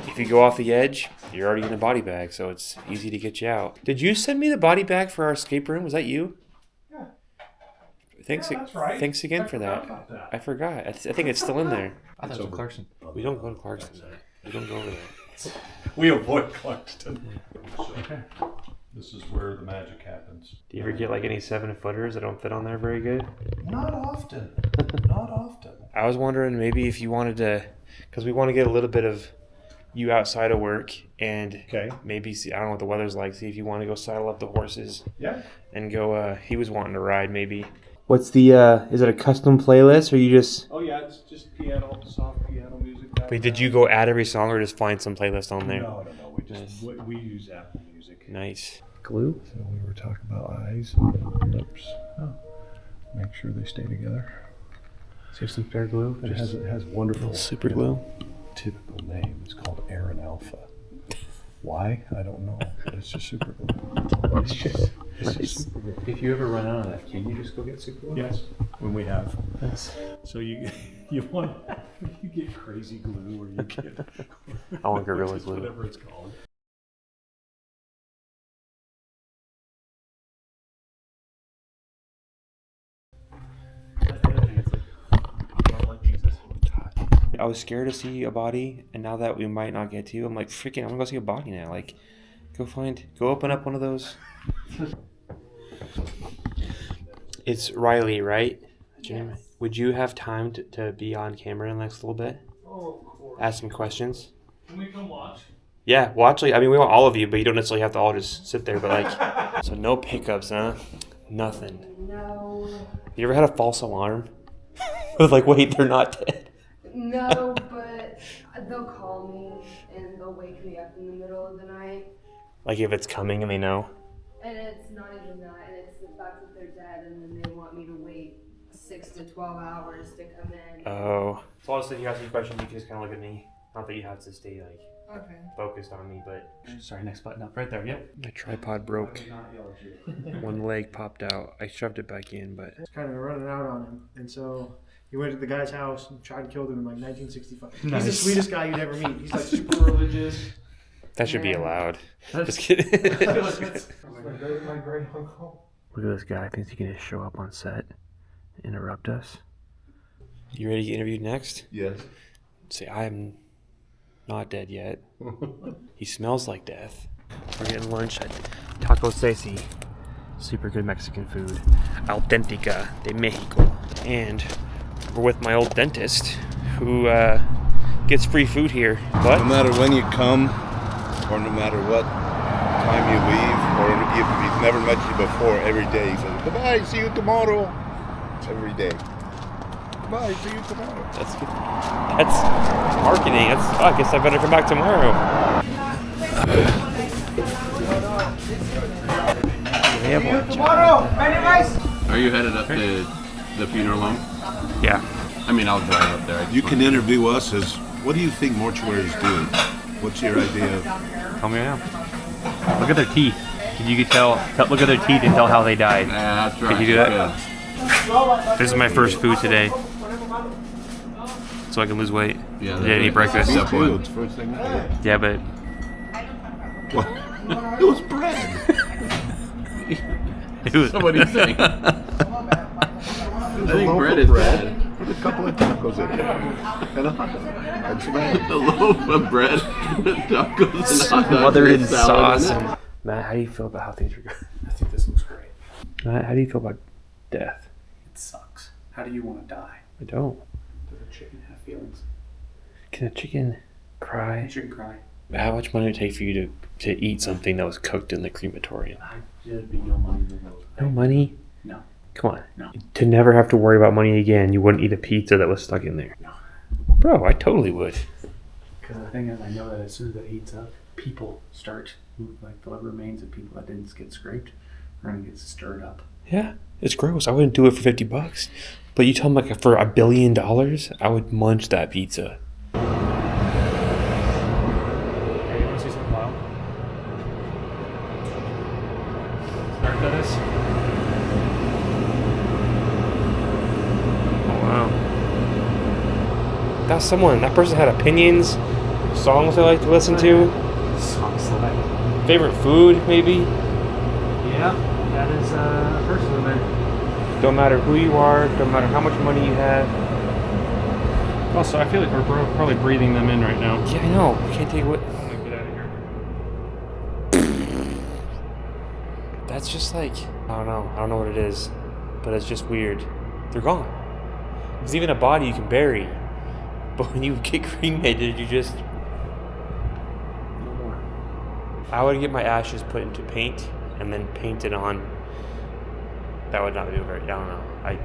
if you go off the edge, you're already in a body bag, so it's easy to get you out. Did you send me the body bag for our escape room? Was that you? Yeah. Thanks, Yeah, that's right. Thanks again for that. I forgot. I think it's still in there. I thought it was Clarkson. We don't go to Clarkson. We don't go over there. We avoid Clarkston. Okay. This is where the magic happens. Do you ever get like any 7-footers that don't fit on there very good? Not often. Not often. I was wondering maybe if you wanted to, because we want to get a little bit of you outside of work and maybe see, I don't know what the weather's like, see if you want to go saddle up the horses. Yeah. And go, he was wanting to ride maybe. What's the, is it a custom playlist or you just... Oh yeah, it's just piano, soft piano music. Wait, did you go add every song or just find some playlist on there? No. We use Apple Music. Nice. Glue? So we were talking about eyes and lips. Oh. Make sure they stay together. So you have some spare glue? It has wonderful super glue. Typical name. It's called Aaron Alpha. Why? I don't know. But it's just super glue. It's just super glue. If you ever run out of that, can you just go get super glue? Yes, when we have. Yes. So you get crazy glue or you get I want Gorilla Glue. Whatever it's called. I was scared to see a body, and now that we might not get to, I'm like, freaking, I'm gonna go see a body now. Like, go open up one of those. It's Riley, right? Yes. Would you have time to be on camera in the next little bit? Oh, of course. Ask some questions? Can we come watch? Yeah, well, actually, I mean, we want all of you, but you don't necessarily have to all just sit there, but like, so no pickups, huh? Nothing. No. You ever had a false alarm? With like, wait, they're not dead. No, but they'll call me and they'll wake me up in the middle of the night. Like if it's coming and they know? And it's not even that, and it's the fact that they're dead and then they want me to wait 6 to 12 hours to come in. Oh. So all of a sudden you ask me a question, you just kind of look at me. Not that you have to stay like focused on me, but... Sorry, next button up right there, yep. My tripod broke. One leg popped out. I shoved it back in, but... It's kind of running out on him, and so... He went to the guy's house and tried to kill them in like 1965. Nice. He's the sweetest guy you'd ever meet. He's like super religious. That should be allowed. Just kidding. my great uncle. Look at this guy. Thinks he can just show up on set, interrupt us. You ready to get interviewed next? Yes. Say, I am not dead yet. He smells like death. We're getting lunch at Taco Ceci. Super good Mexican food. Auténtica de Mexico. And we're with my old dentist who gets free food here. But no matter when you come, or no matter what time you leave, or if he's never met you before, every day he says, "Goodbye, see you tomorrow." Every day. Goodbye, see you tomorrow. That's good. That's marketing. I guess I better come back tomorrow. See you tomorrow. Very nice. Are you headed up to the funeral home? Yeah. I mean, I'll drive up there. You can interview us as, what do you think Mortuary is doing? What's your idea of... Tell me now. Look at their teeth. Can you tell? Look at their teeth and tell how they died. Yeah, that's right. Could you do that? Yeah. This is my first food today, so I can lose weight. Yeah. I didn't eat breakfast. Me too, it's first thing. Yeah, but Well, it was bread. it was. So what do you think? I think bread is bad. Put a couple of tacos in there. And a hot dog. And some eggs. A loaf of bread, tacos, and hot dogs. Smothered in salad sauce. in it. Matt, how do you feel about how things are going? I think this looks great. Matt, how do you feel about death? It sucks. How do you want to die? I don't. the chicken have feelings. Can a chicken cry? The chicken cry. How much money would it take for you to eat something that was cooked in the crematorium? There'd be no money in the world. No money? No. Come on. No. To never have to worry about money again, you wouldn't eat a pizza that was stuck in there. No. Bro, I totally would. Because the thing is, I know that as soon as that heats up, people start, like the remains of people that didn't get scraped are going to get stirred up. Yeah, it's gross. I wouldn't do it for $50. But you tell me, like, for $1 billion, I would munch that pizza. Hey, you want to see something wild? Start this. Oh, wow. That's someone. That person had opinions, songs they like to listen to, Songs select. favorite food, maybe. Yeah, that is a person in there. Don't matter who you are, don't matter how much money you have. Also, I feel like we're probably breathing them in right now. Yeah, I know. We can't take what. I'm gonna get out of here. That's just like, I don't know what it is, but it's just weird. They're gone. There's even a body you can bury, but when you get cremated, you just no more. I would get my ashes put into paint and then paint it on. That would not be very. I don't know. I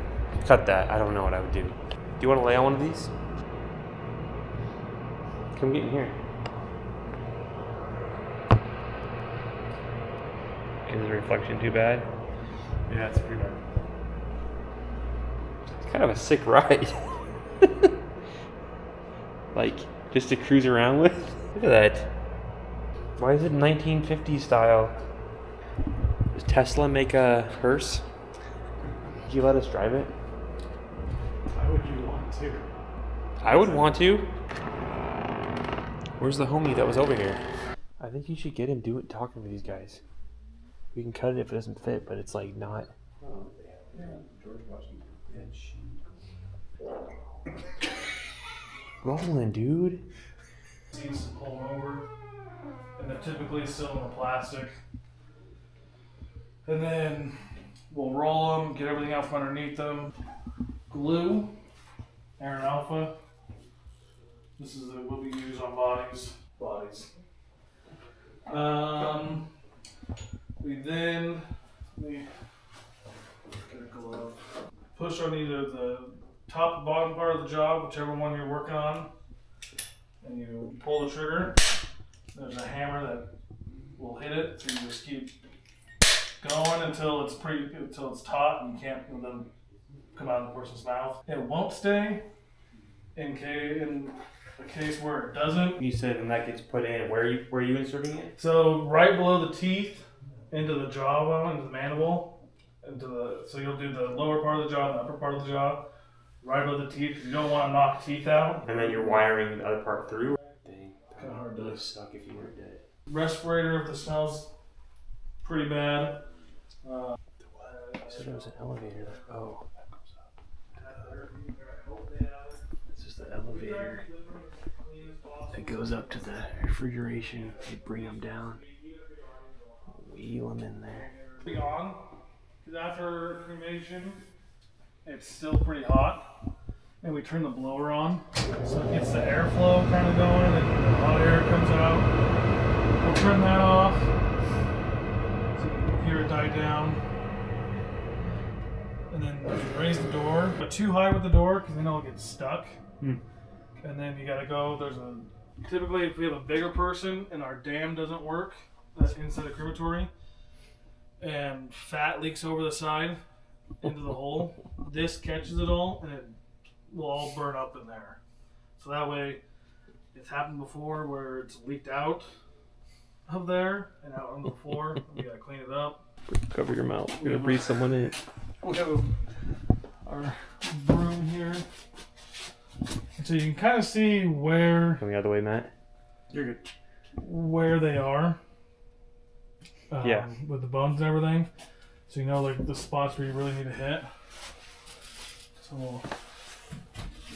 cut that. I don't know what I would do. Do you want to lay on one of these? Come get in here. Is the reflection too bad? Yeah, it's pretty bad. It's kind of a sick ride. Like, just to cruise around with. Look at that. Why is it 1950s style? Does Tesla make a hearse? Would you let us drive it? Why would you want to? I would want to. Where's the homie that was over here? I think you should get him talking to these guys. We can cut it if it doesn't fit, but it's like not. George Washington. Rolling, dude. Seats to pull over, and they're typically still in the plastic. And then we'll roll them, get everything out from underneath them. Glue, Aaron Alpha. This is what we use on bodies. We then get a glove. Push on either the top and bottom part of the job, whichever one you're working on, and you pull the trigger. There's a hammer that will hit it, so you just keep going until it's taut and you can't let them come out of the person's mouth. It won't stay in the case where it doesn't. You said when that gets put in, where are you inserting it? So right below the teeth, into the jawbone, into the mandible, so you'll do the lower part of the jaw and the upper part of the jaw, right below the teeth, because you don't want to knock teeth out. And then you're wiring the other part through. Dang, Kind of hard to suck if you were dead. Respirator, if the smell's pretty bad. You said it was an elevator. Oh. This is the elevator that goes up to the refrigeration. They bring them down. Wheel them in there. Be on, because after cremation, it's still pretty hot. And we turn the blower on, so it gets the airflow kind of going, and the hot air comes out. We'll turn that off, so you can hear it die down. And then raise the door, but too high with the door, because then it'll get stuck. And then you gotta go, typically if we have a bigger person and our dam doesn't work, that's inside a crematory, and fat leaks over the side into the hole, this catches it all, and it will all burn up in there. So that way, it's happened before where it's leaked out of there and out on the floor. We gotta clean it up. Cover your mouth. You're gonna breathe someone in. We have our broom here, so you can kind of see where. Coming out of the way, Matt. You're good. Where they are. Yeah. With the bones and everything, so you know like the spots where you really need to hit. So we'll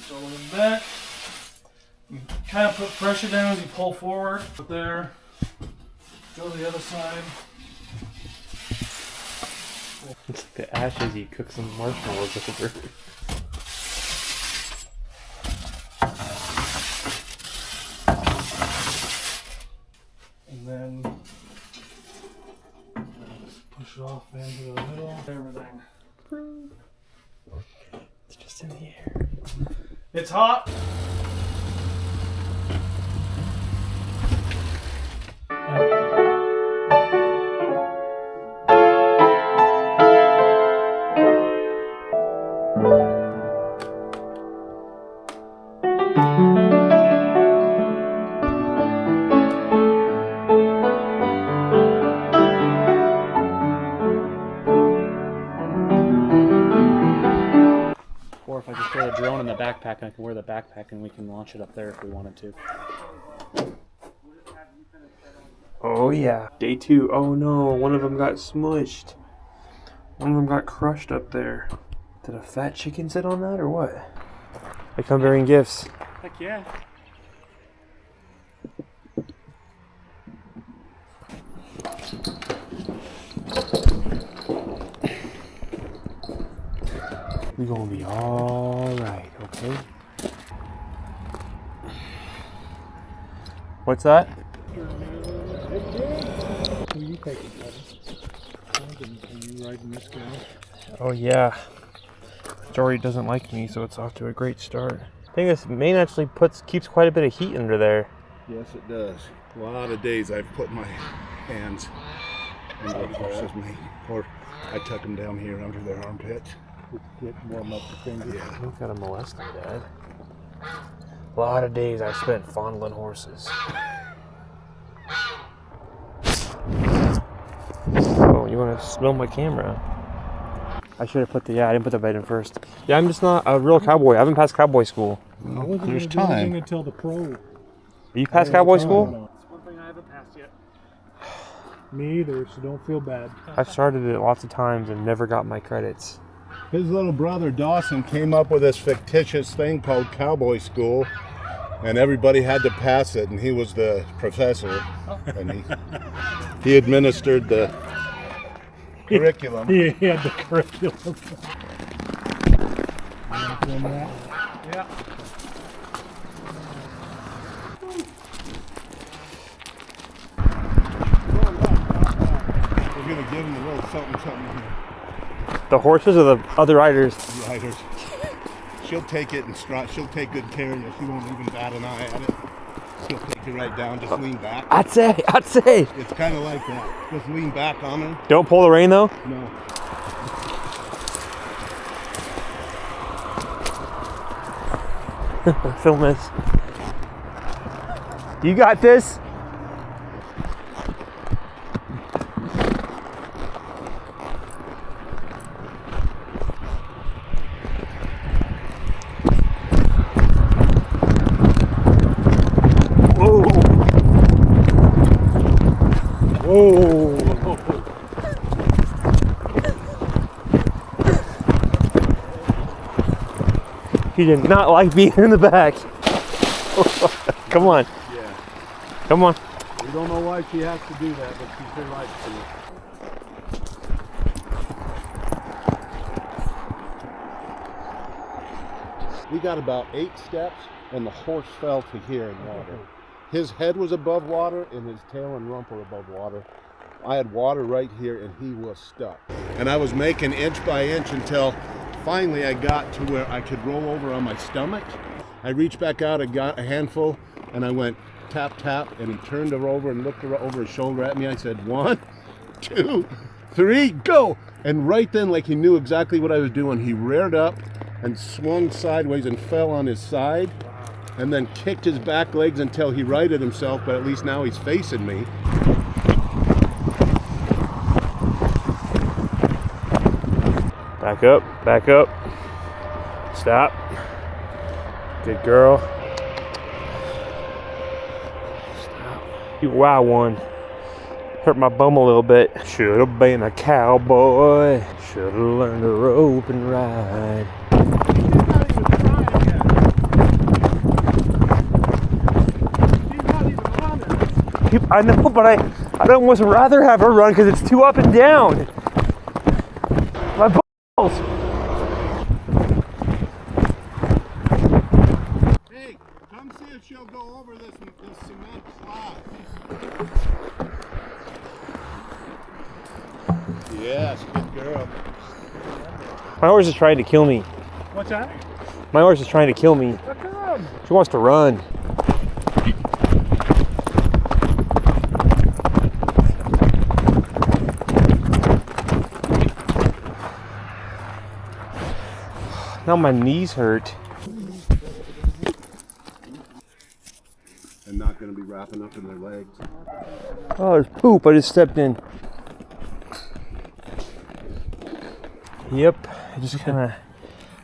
go in back. You kind of put pressure down as you pull forward. Put there. Go to the other side. It's like the ashes you cook some marshmallows over. Everything. It's just in the air. It's hot. Or if I just throw a drone in the backpack, I can wear the backpack and we can launch it up there if we wanted to. Oh yeah, day 2. Oh no, one of them got smushed. One of them got crushed up there. Did a fat chicken sit on that or what? They come bearing gifts. Heck yeah. We're gonna be alright, okay? What's that? Who are you taking, Kevin? Are you riding this guy? Oh yeah. Jory doesn't like me, so it's off to a great start. I think this mane actually keeps quite a bit of heat under there. Yes, it does. A lot of days I've put my hands under the horse's mane, or I tuck them down here under their armpits. Get warm up the fingers. Yeah. You've got a molester, Dad. A lot of days I spent fondling horses. Oh, you want to smell my camera? I should have put I didn't put the bed in first. Yeah, I'm just not a real cowboy. I haven't passed cowboy school. Well, there's time. Until the pro. Are you past cowboy school? It's one thing I haven't passed yet. Me either, so don't feel bad. I've started it lots of times and never got my credits. His little brother Dawson came up with this fictitious thing called Cowboy School, and everybody had to pass it, and he was the professor, and he administered the curriculum. He had the curriculum. You want to film that? Yeah. We're gonna give him a little something. The horses or the other riders? The riders. She'll take it and she'll take good care of you. She won't even bat an eye at it. She'll take you right down. Just lean back. I'd say. It's kind of like that. Just lean back on her. Don't pull the rein though? No. Film this. You got this? Whoa. He did not like being in the back. Come on. Yeah. Come on. We don't know why she has to do that, but she's her life to. We got about 8 steps, and the horse fell to here in water. His head was above water, and his tail and rump were above water. I had water right here, and he was stuck. And I was making inch by inch until finally I got to where I could roll over on my stomach. I reached back out and got a handful, and I went tap, tap, and he turned her over and looked over his shoulder at me. I said, 1, 2, 3, go! And right then, like he knew exactly what I was doing, he reared up and swung sideways and fell on his side, and then kicked his back legs until he righted himself, but at least now he's facing me. Back up, back up. Stop. Good girl. Stop. Wow, one. Hurt my bum a little bit. Should have been a cowboy. Should have learned to rope and ride. I know, but I'd almost rather have her run because it's too up and down. My balls. Hey, come see if she'll go over this cement slab. Yes, good girl. My horse is trying to kill me. What's that? My horse is trying to kill me. How come? She wants to run. Now my knees hurt. And not going to be wrapping up in their legs. Oh, there's poop. I just stepped in. Yep. I just kind of...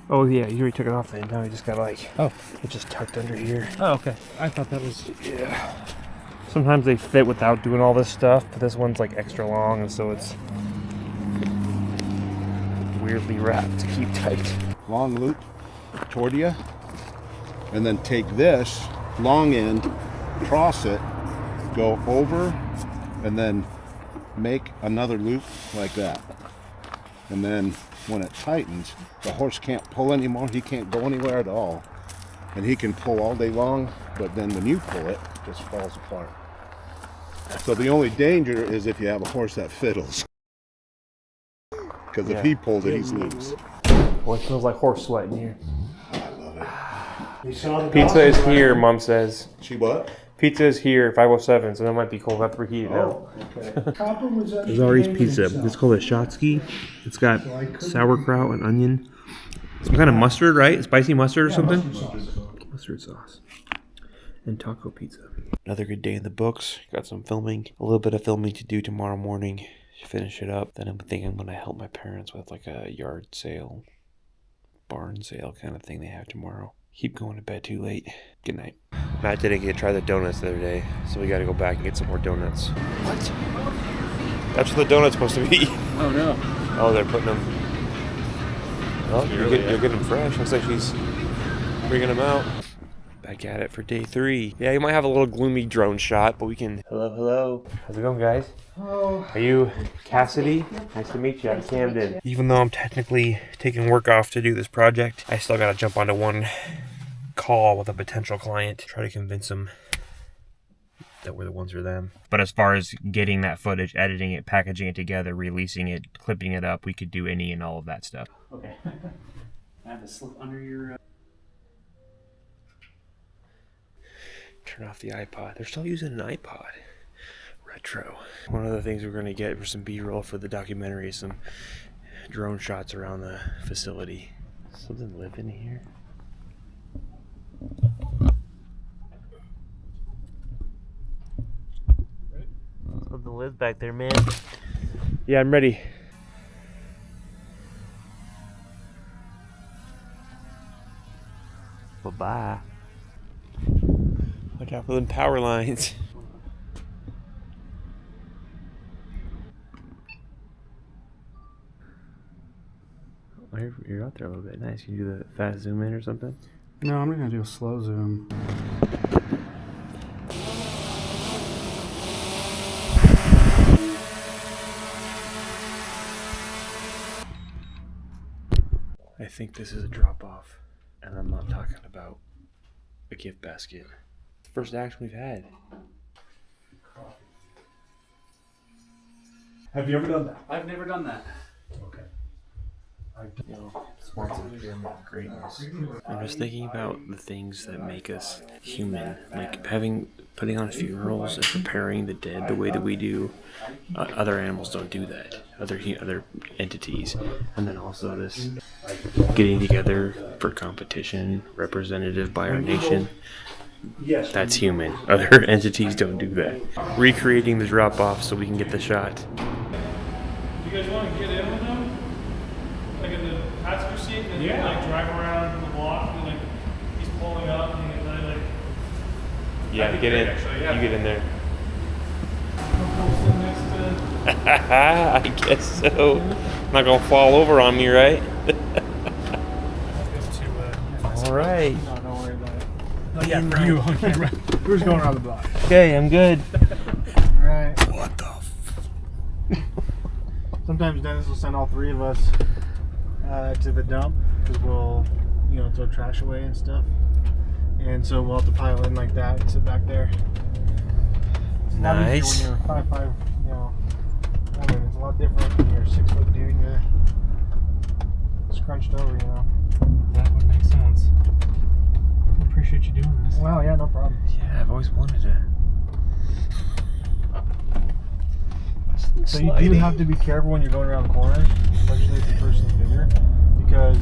Oh, yeah. You already took it off then. Now I just got like... Oh. It just tucked under here. Oh, okay. I thought that was... Yeah. Sometimes they fit without doing all this stuff, but this one's like extra long, and so it's weirdly wrapped to keep tight. Long loop toward you. And then take this long end, cross it, go over, and then make another loop like that. And then when it tightens, the horse can't pull anymore. He can't go anywhere at all. And he can pull all day long, but then when you pull it, it just falls apart. So the only danger is if you have a horse that fiddles. Because if he pulls it, he's loose. Boy, it smells like horse sweat in here. I love it. You saw the Pizza is here, Mom says. She what? Pizza is here, 507, so that might be cold. I have to reheat it now. Okay. Copper was at Zari's pizza. It's called a Shotsky. It's got sauerkraut and onion. Some kind of mustard, right? Spicy mustard or something? Mustard sauce. And taco pizza. Another good day in the books. Got some filming. A little bit of filming to do tomorrow morning. Finish it up. Then I'm thinking I'm going to help my parents with like a yard sale, barn sale kind of thing they have tomorrow. Keep going to bed too late. Good night. Matt didn't get to try the donuts the other day, so we got to go back and get some more donuts. What? That's what the donut's supposed to be. Oh no. Oh, they're putting them... Oh, you're getting them fresh. Looks like she's bringing them out. Back at it for day 3. Yeah, you might have a little gloomy drone shot, but we can... Hello, hello. How's it going, guys? Oh. Are you Cassidy? Nice to meet you. I'm Camden. Even though I'm technically taking work off to do this project, I still gotta jump onto one call with a potential client. Try to convince them that we're the ones for them. But as far as getting that footage, editing it, packaging it together, releasing it, clipping it up, we could do any and all of that stuff. Okay. I have to slip under your... Turn off the iPod. They're still using an iPod. Retro. One of the things we're going to get for some B-roll for the documentary is some drone shots around the facility. Something living here? Something lives back there, man. Yeah, I'm ready. Bye-bye. Watch out for them power lines. Oh, you're out there a little bit. Nice. Can you do the fast zoom in or something? No, I'm gonna do a slow zoom. I think this is a drop off, and I'm not talking about a gift basket. It's the first action we've had. Have you ever done that? I've never done that. Okay. You know, sports and greatness. I'm just thinking about the things that make us human, like putting on funerals and preparing the dead the way that we do. Other animals don't do that. Other entities, and then also this getting together for competition, representative by our nation. Yes. That's human. Other entities don't do that. Recreating the drop off so we can get the shot. Do you guys want to get in with him? Like in the passenger seat, and then like drive around the block, and like he's pulling up, and he's like, Yeah, get in. Actually, yeah. You get in there. Sit next to. I guess so. Not gonna fall over on me, right? All right. No, don't worry about it. Oh, yeah, for you on camera. We're just going around the block. Okay, I'm good. All right. What the? Sometimes Dennis will send all 3 of us to the dump because we'll, throw trash away and stuff. And so we'll have to pile in like that and sit back there. It's not easy Nice. when you're 5'5", I mean, it's a lot different when you're a 6 foot dude and you're scrunched over, you know. That would make sense. I appreciate you doing this. Wow, yeah, no problem. Yeah, I've always wanted to. So you do have to be careful when you're going around corners, especially if the person's bigger, because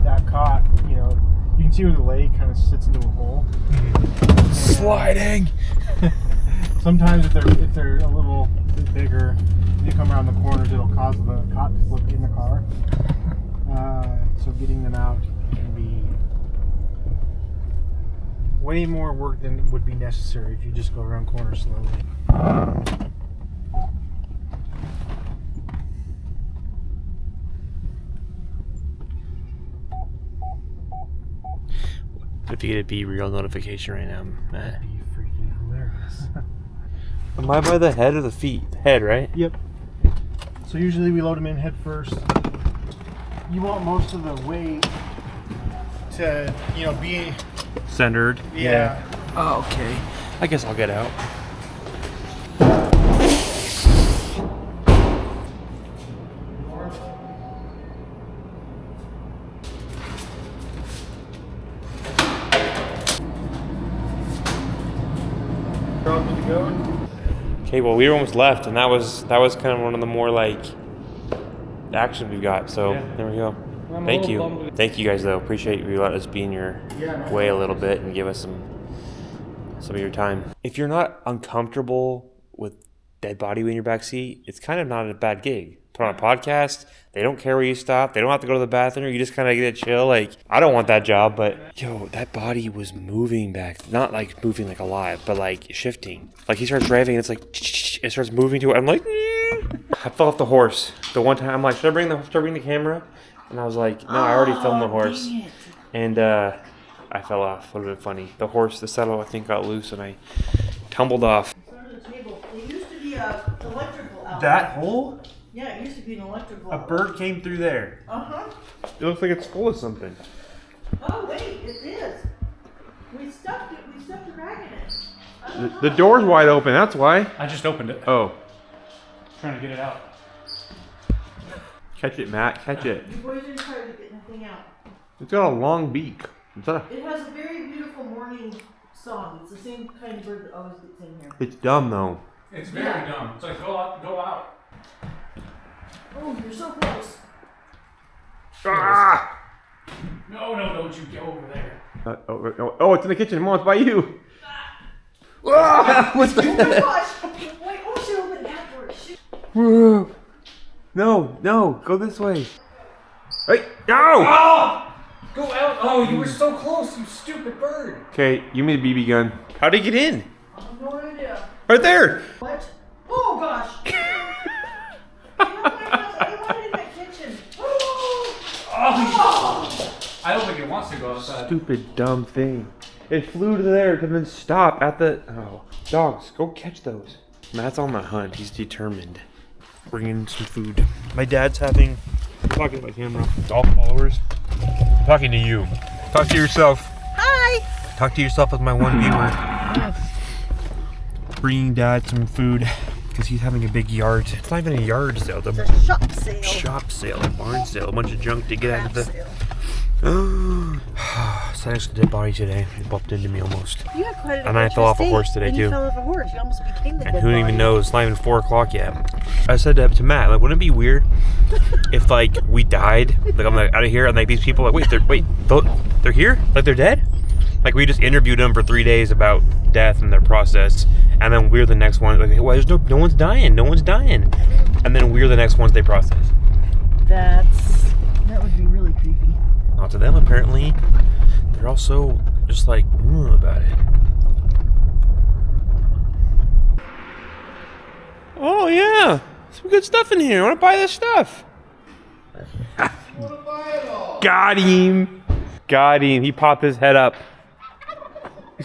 that cot, you know, you can see where the leg kind of sits into a hole. Sliding. Sometimes if they're a little bit bigger, if you come around the corners, it'll cause the cot to flip in the car. So getting them out can be way more work than would be necessary if you just go around corners slowly. If you get a Be Real notification right now, That'd be freaking hilarious. Am I by the head or the feet? Head, right? Yep. So usually we load them in head first. You want most of the weight to, you know, be Centered. yeah. Oh, okay. I guess I'll get out. Okay, well, we almost left, and that was kind of one of the more like action we've got. So there we go. Thank you. Thank you guys though. Appreciate you letting us be in your way a little bit and give us some of your time. If you're not uncomfortable with dead body in your backseat, it's kind of not a bad gig. Put on a podcast. They don't care where you stop. They don't have to go to the bathroom. You just kind of get to chill. Like, I don't want that job, but yo, that body was moving back. Not like moving like alive, but like shifting. Like he starts revving and it's like, it starts moving to it. I'm like, I fell off the horse. The one time I'm like, should I bring the camera? And I was like, no, I already filmed the horse. And I fell off. Would have been funny. The horse, the saddle, I think got loose and I tumbled off. It used to be a electrical outlet. That hole? Yeah, it used to be an electrical A bird came through there. Uh-huh. It looks like it's full of something. Oh, wait, it is. We stuffed it. We stuffed a rag in it. The door's wide open, that's why. I just opened it. Oh. Trying to get it out. Catch it, Matt. Catch it. You boys are in charge of getting the thing out. It's got a long beak. It has a very beautiful morning song. It's the same kind of bird that always gets in here. It's dumb, though. It's very dumb. It's like, go out. Oh, you're so close. Ah! No, don't you go over there. Oh, it's in the kitchen. Mom, it's by you. Ah! What's Oh my that? gosh! Wait, oh, should open that door. Shoot. No, go this way. Hey, no! Oh! Go out. Oh, you were so close, you stupid bird. Okay, give me the BB gun. How'd he get in? I have no idea. Right there! What? Oh gosh! I wanted it in my kitchen. I don't think it wants to go outside. Stupid, dumb thing. It flew to there to then stop at the... Oh, dogs, go catch those. Matt's on the hunt. He's determined. Bringing some food. My dad's having... I'm talking to my camera. All followers. I'm talking to you. Talk to yourself. Hi! Talk to yourself as my one viewer. Bringing dad some food because he's having a big yard. It's not even a yard sale. It's a shop sale. Shop sale, a barn sale, a bunch of junk to get out of the... Sale. Sat next to a dead body today. It bumped into me almost. You had quite an And I fell off a horse today, and too. You fell off a horse. You almost became the And dead who body. even knows? It's not even 4 o'clock yet. I said that to Matt, like, wouldn't it be weird if, like, we died? Like, I'm like, out of here, and, like, these people are like, they're here? Like, they're dead? Like, we just interviewed them for 3 days about death and their process, and then we're the next one. Like, well, there's no one's dying. No one's dying. And then we're the next ones they process. That would be really creepy. Not to them, apparently. They're also just like, about it. Oh, yeah. Some good stuff in here. I want to buy this stuff. Got him. Got him. He popped his head up. He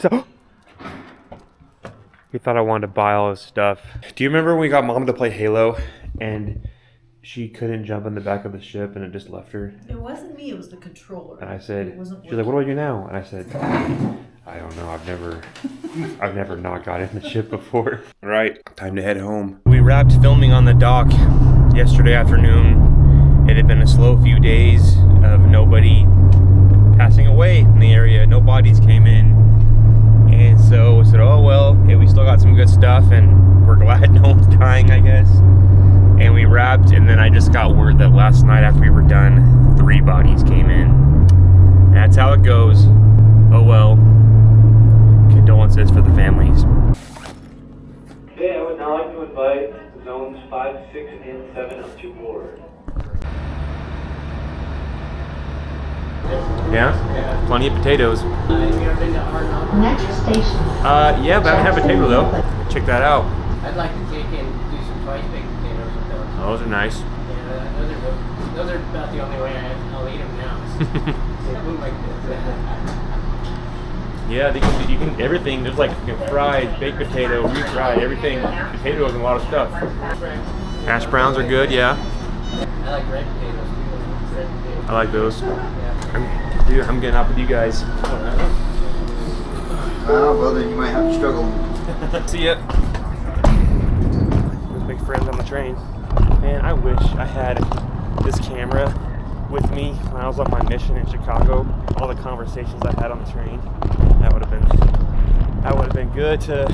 thought I wanted to buy all his stuff. Do you remember when we got Mom to play Halo and she couldn't jump in the back of the ship and it just left her? It wasn't me. It was the controller. And I said, It wasn't she's like, what do I do now? And I said, I don't know. I've never not got in the ship before. All right, time to head home. We wrapped filming on the dock yesterday afternoon. It had been a slow few days of nobody passing away in the area. No bodies came in. And so we said, oh well, hey, we still got some good stuff and we're glad no one's dying, I guess. And we wrapped, and then I just got word that last night after we were done, 3 bodies came in. And that's how it goes. Oh well. Condolences for the families. Okay, I would now like to invite zones 5, 6, and 7 up to board. Yeah? Plenty of potatoes. Next station. Yeah, but I haven't had potato though. Check that out. I'd like to take and do some twice baked potatoes with those. Oh, those are nice. Yeah, those are about the only way I'll eat them now. They look like this. Yeah, you can everything. There's like fried, baked potato, refried, everything. Potatoes and a lot of stuff. Hash browns are good, yeah. I like red potatoes too. Red potatoes. I like those. Yeah. Dude, I'm getting up with you guys. Well, then you might have to struggle. See ya. Let's make friends on the train. Man, I wish I had this camera with me when I was on my mission in Chicago. All the conversations I had on the train. That would have been good to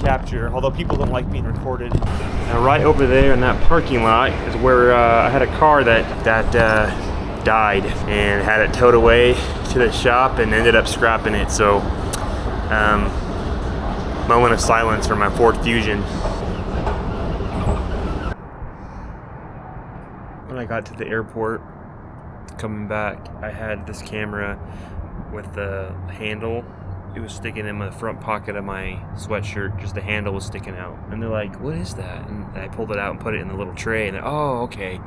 capture. Although people don't like being recorded. Now, right over there in that parking lot is where I had a car that died and had it towed away to the shop and ended up scrapping it. So, moment of silence for my Ford Fusion. When I got to the airport, coming back, I had this camera with the handle. It was sticking in the front pocket of my sweatshirt. Just the handle was sticking out. And they're like, what is that? And I pulled it out and put it in the little tray. And they're, oh, okay.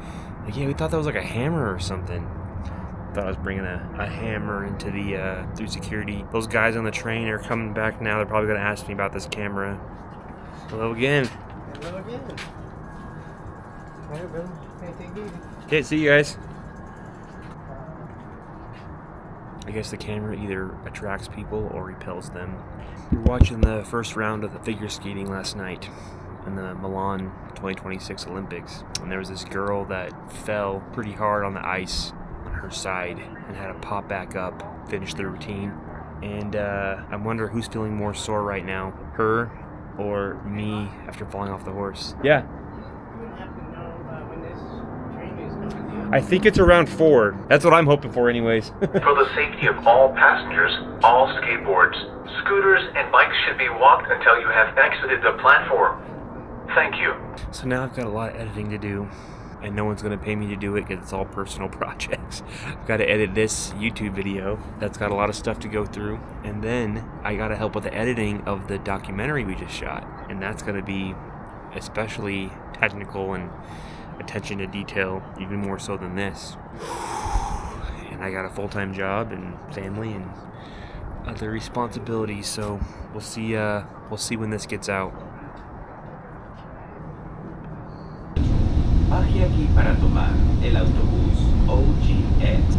Like, yeah, we thought that was like a hammer or something. Thought I was bringing a hammer into the through security. Those guys on the train are coming back now. They're probably going to ask me about this camera. Hello again. Hello again. All right, brother. Hey, take it easy. Okay, see you guys. I guess the camera either attracts people or repels them. We were watching the first round of the figure skating last night in the Milan 2026 Olympics. And there was this girl that fell pretty hard on the ice on her side and had to pop back up, finish the routine. And I wonder who's feeling more sore right now, her or me after falling off the horse. Yeah. I think it's around 4. That's what I'm hoping for anyways. For the safety of all passengers, all skateboards, scooters, and bikes should be walked until you have exited the platform. Thank you. So now I've got a lot of editing to do, and no one's going to pay me to do it because it's all personal projects. I've got to edit this YouTube video. That's got a lot of stuff to go through. And then I got to help with the editing of the documentary we just shot. And that's going to be especially technical and attention to detail, even more so than this. And I got a full-time job and family and other responsibilities, so we'll see when this gets out. Baje aquí para tomar el autobús OGX.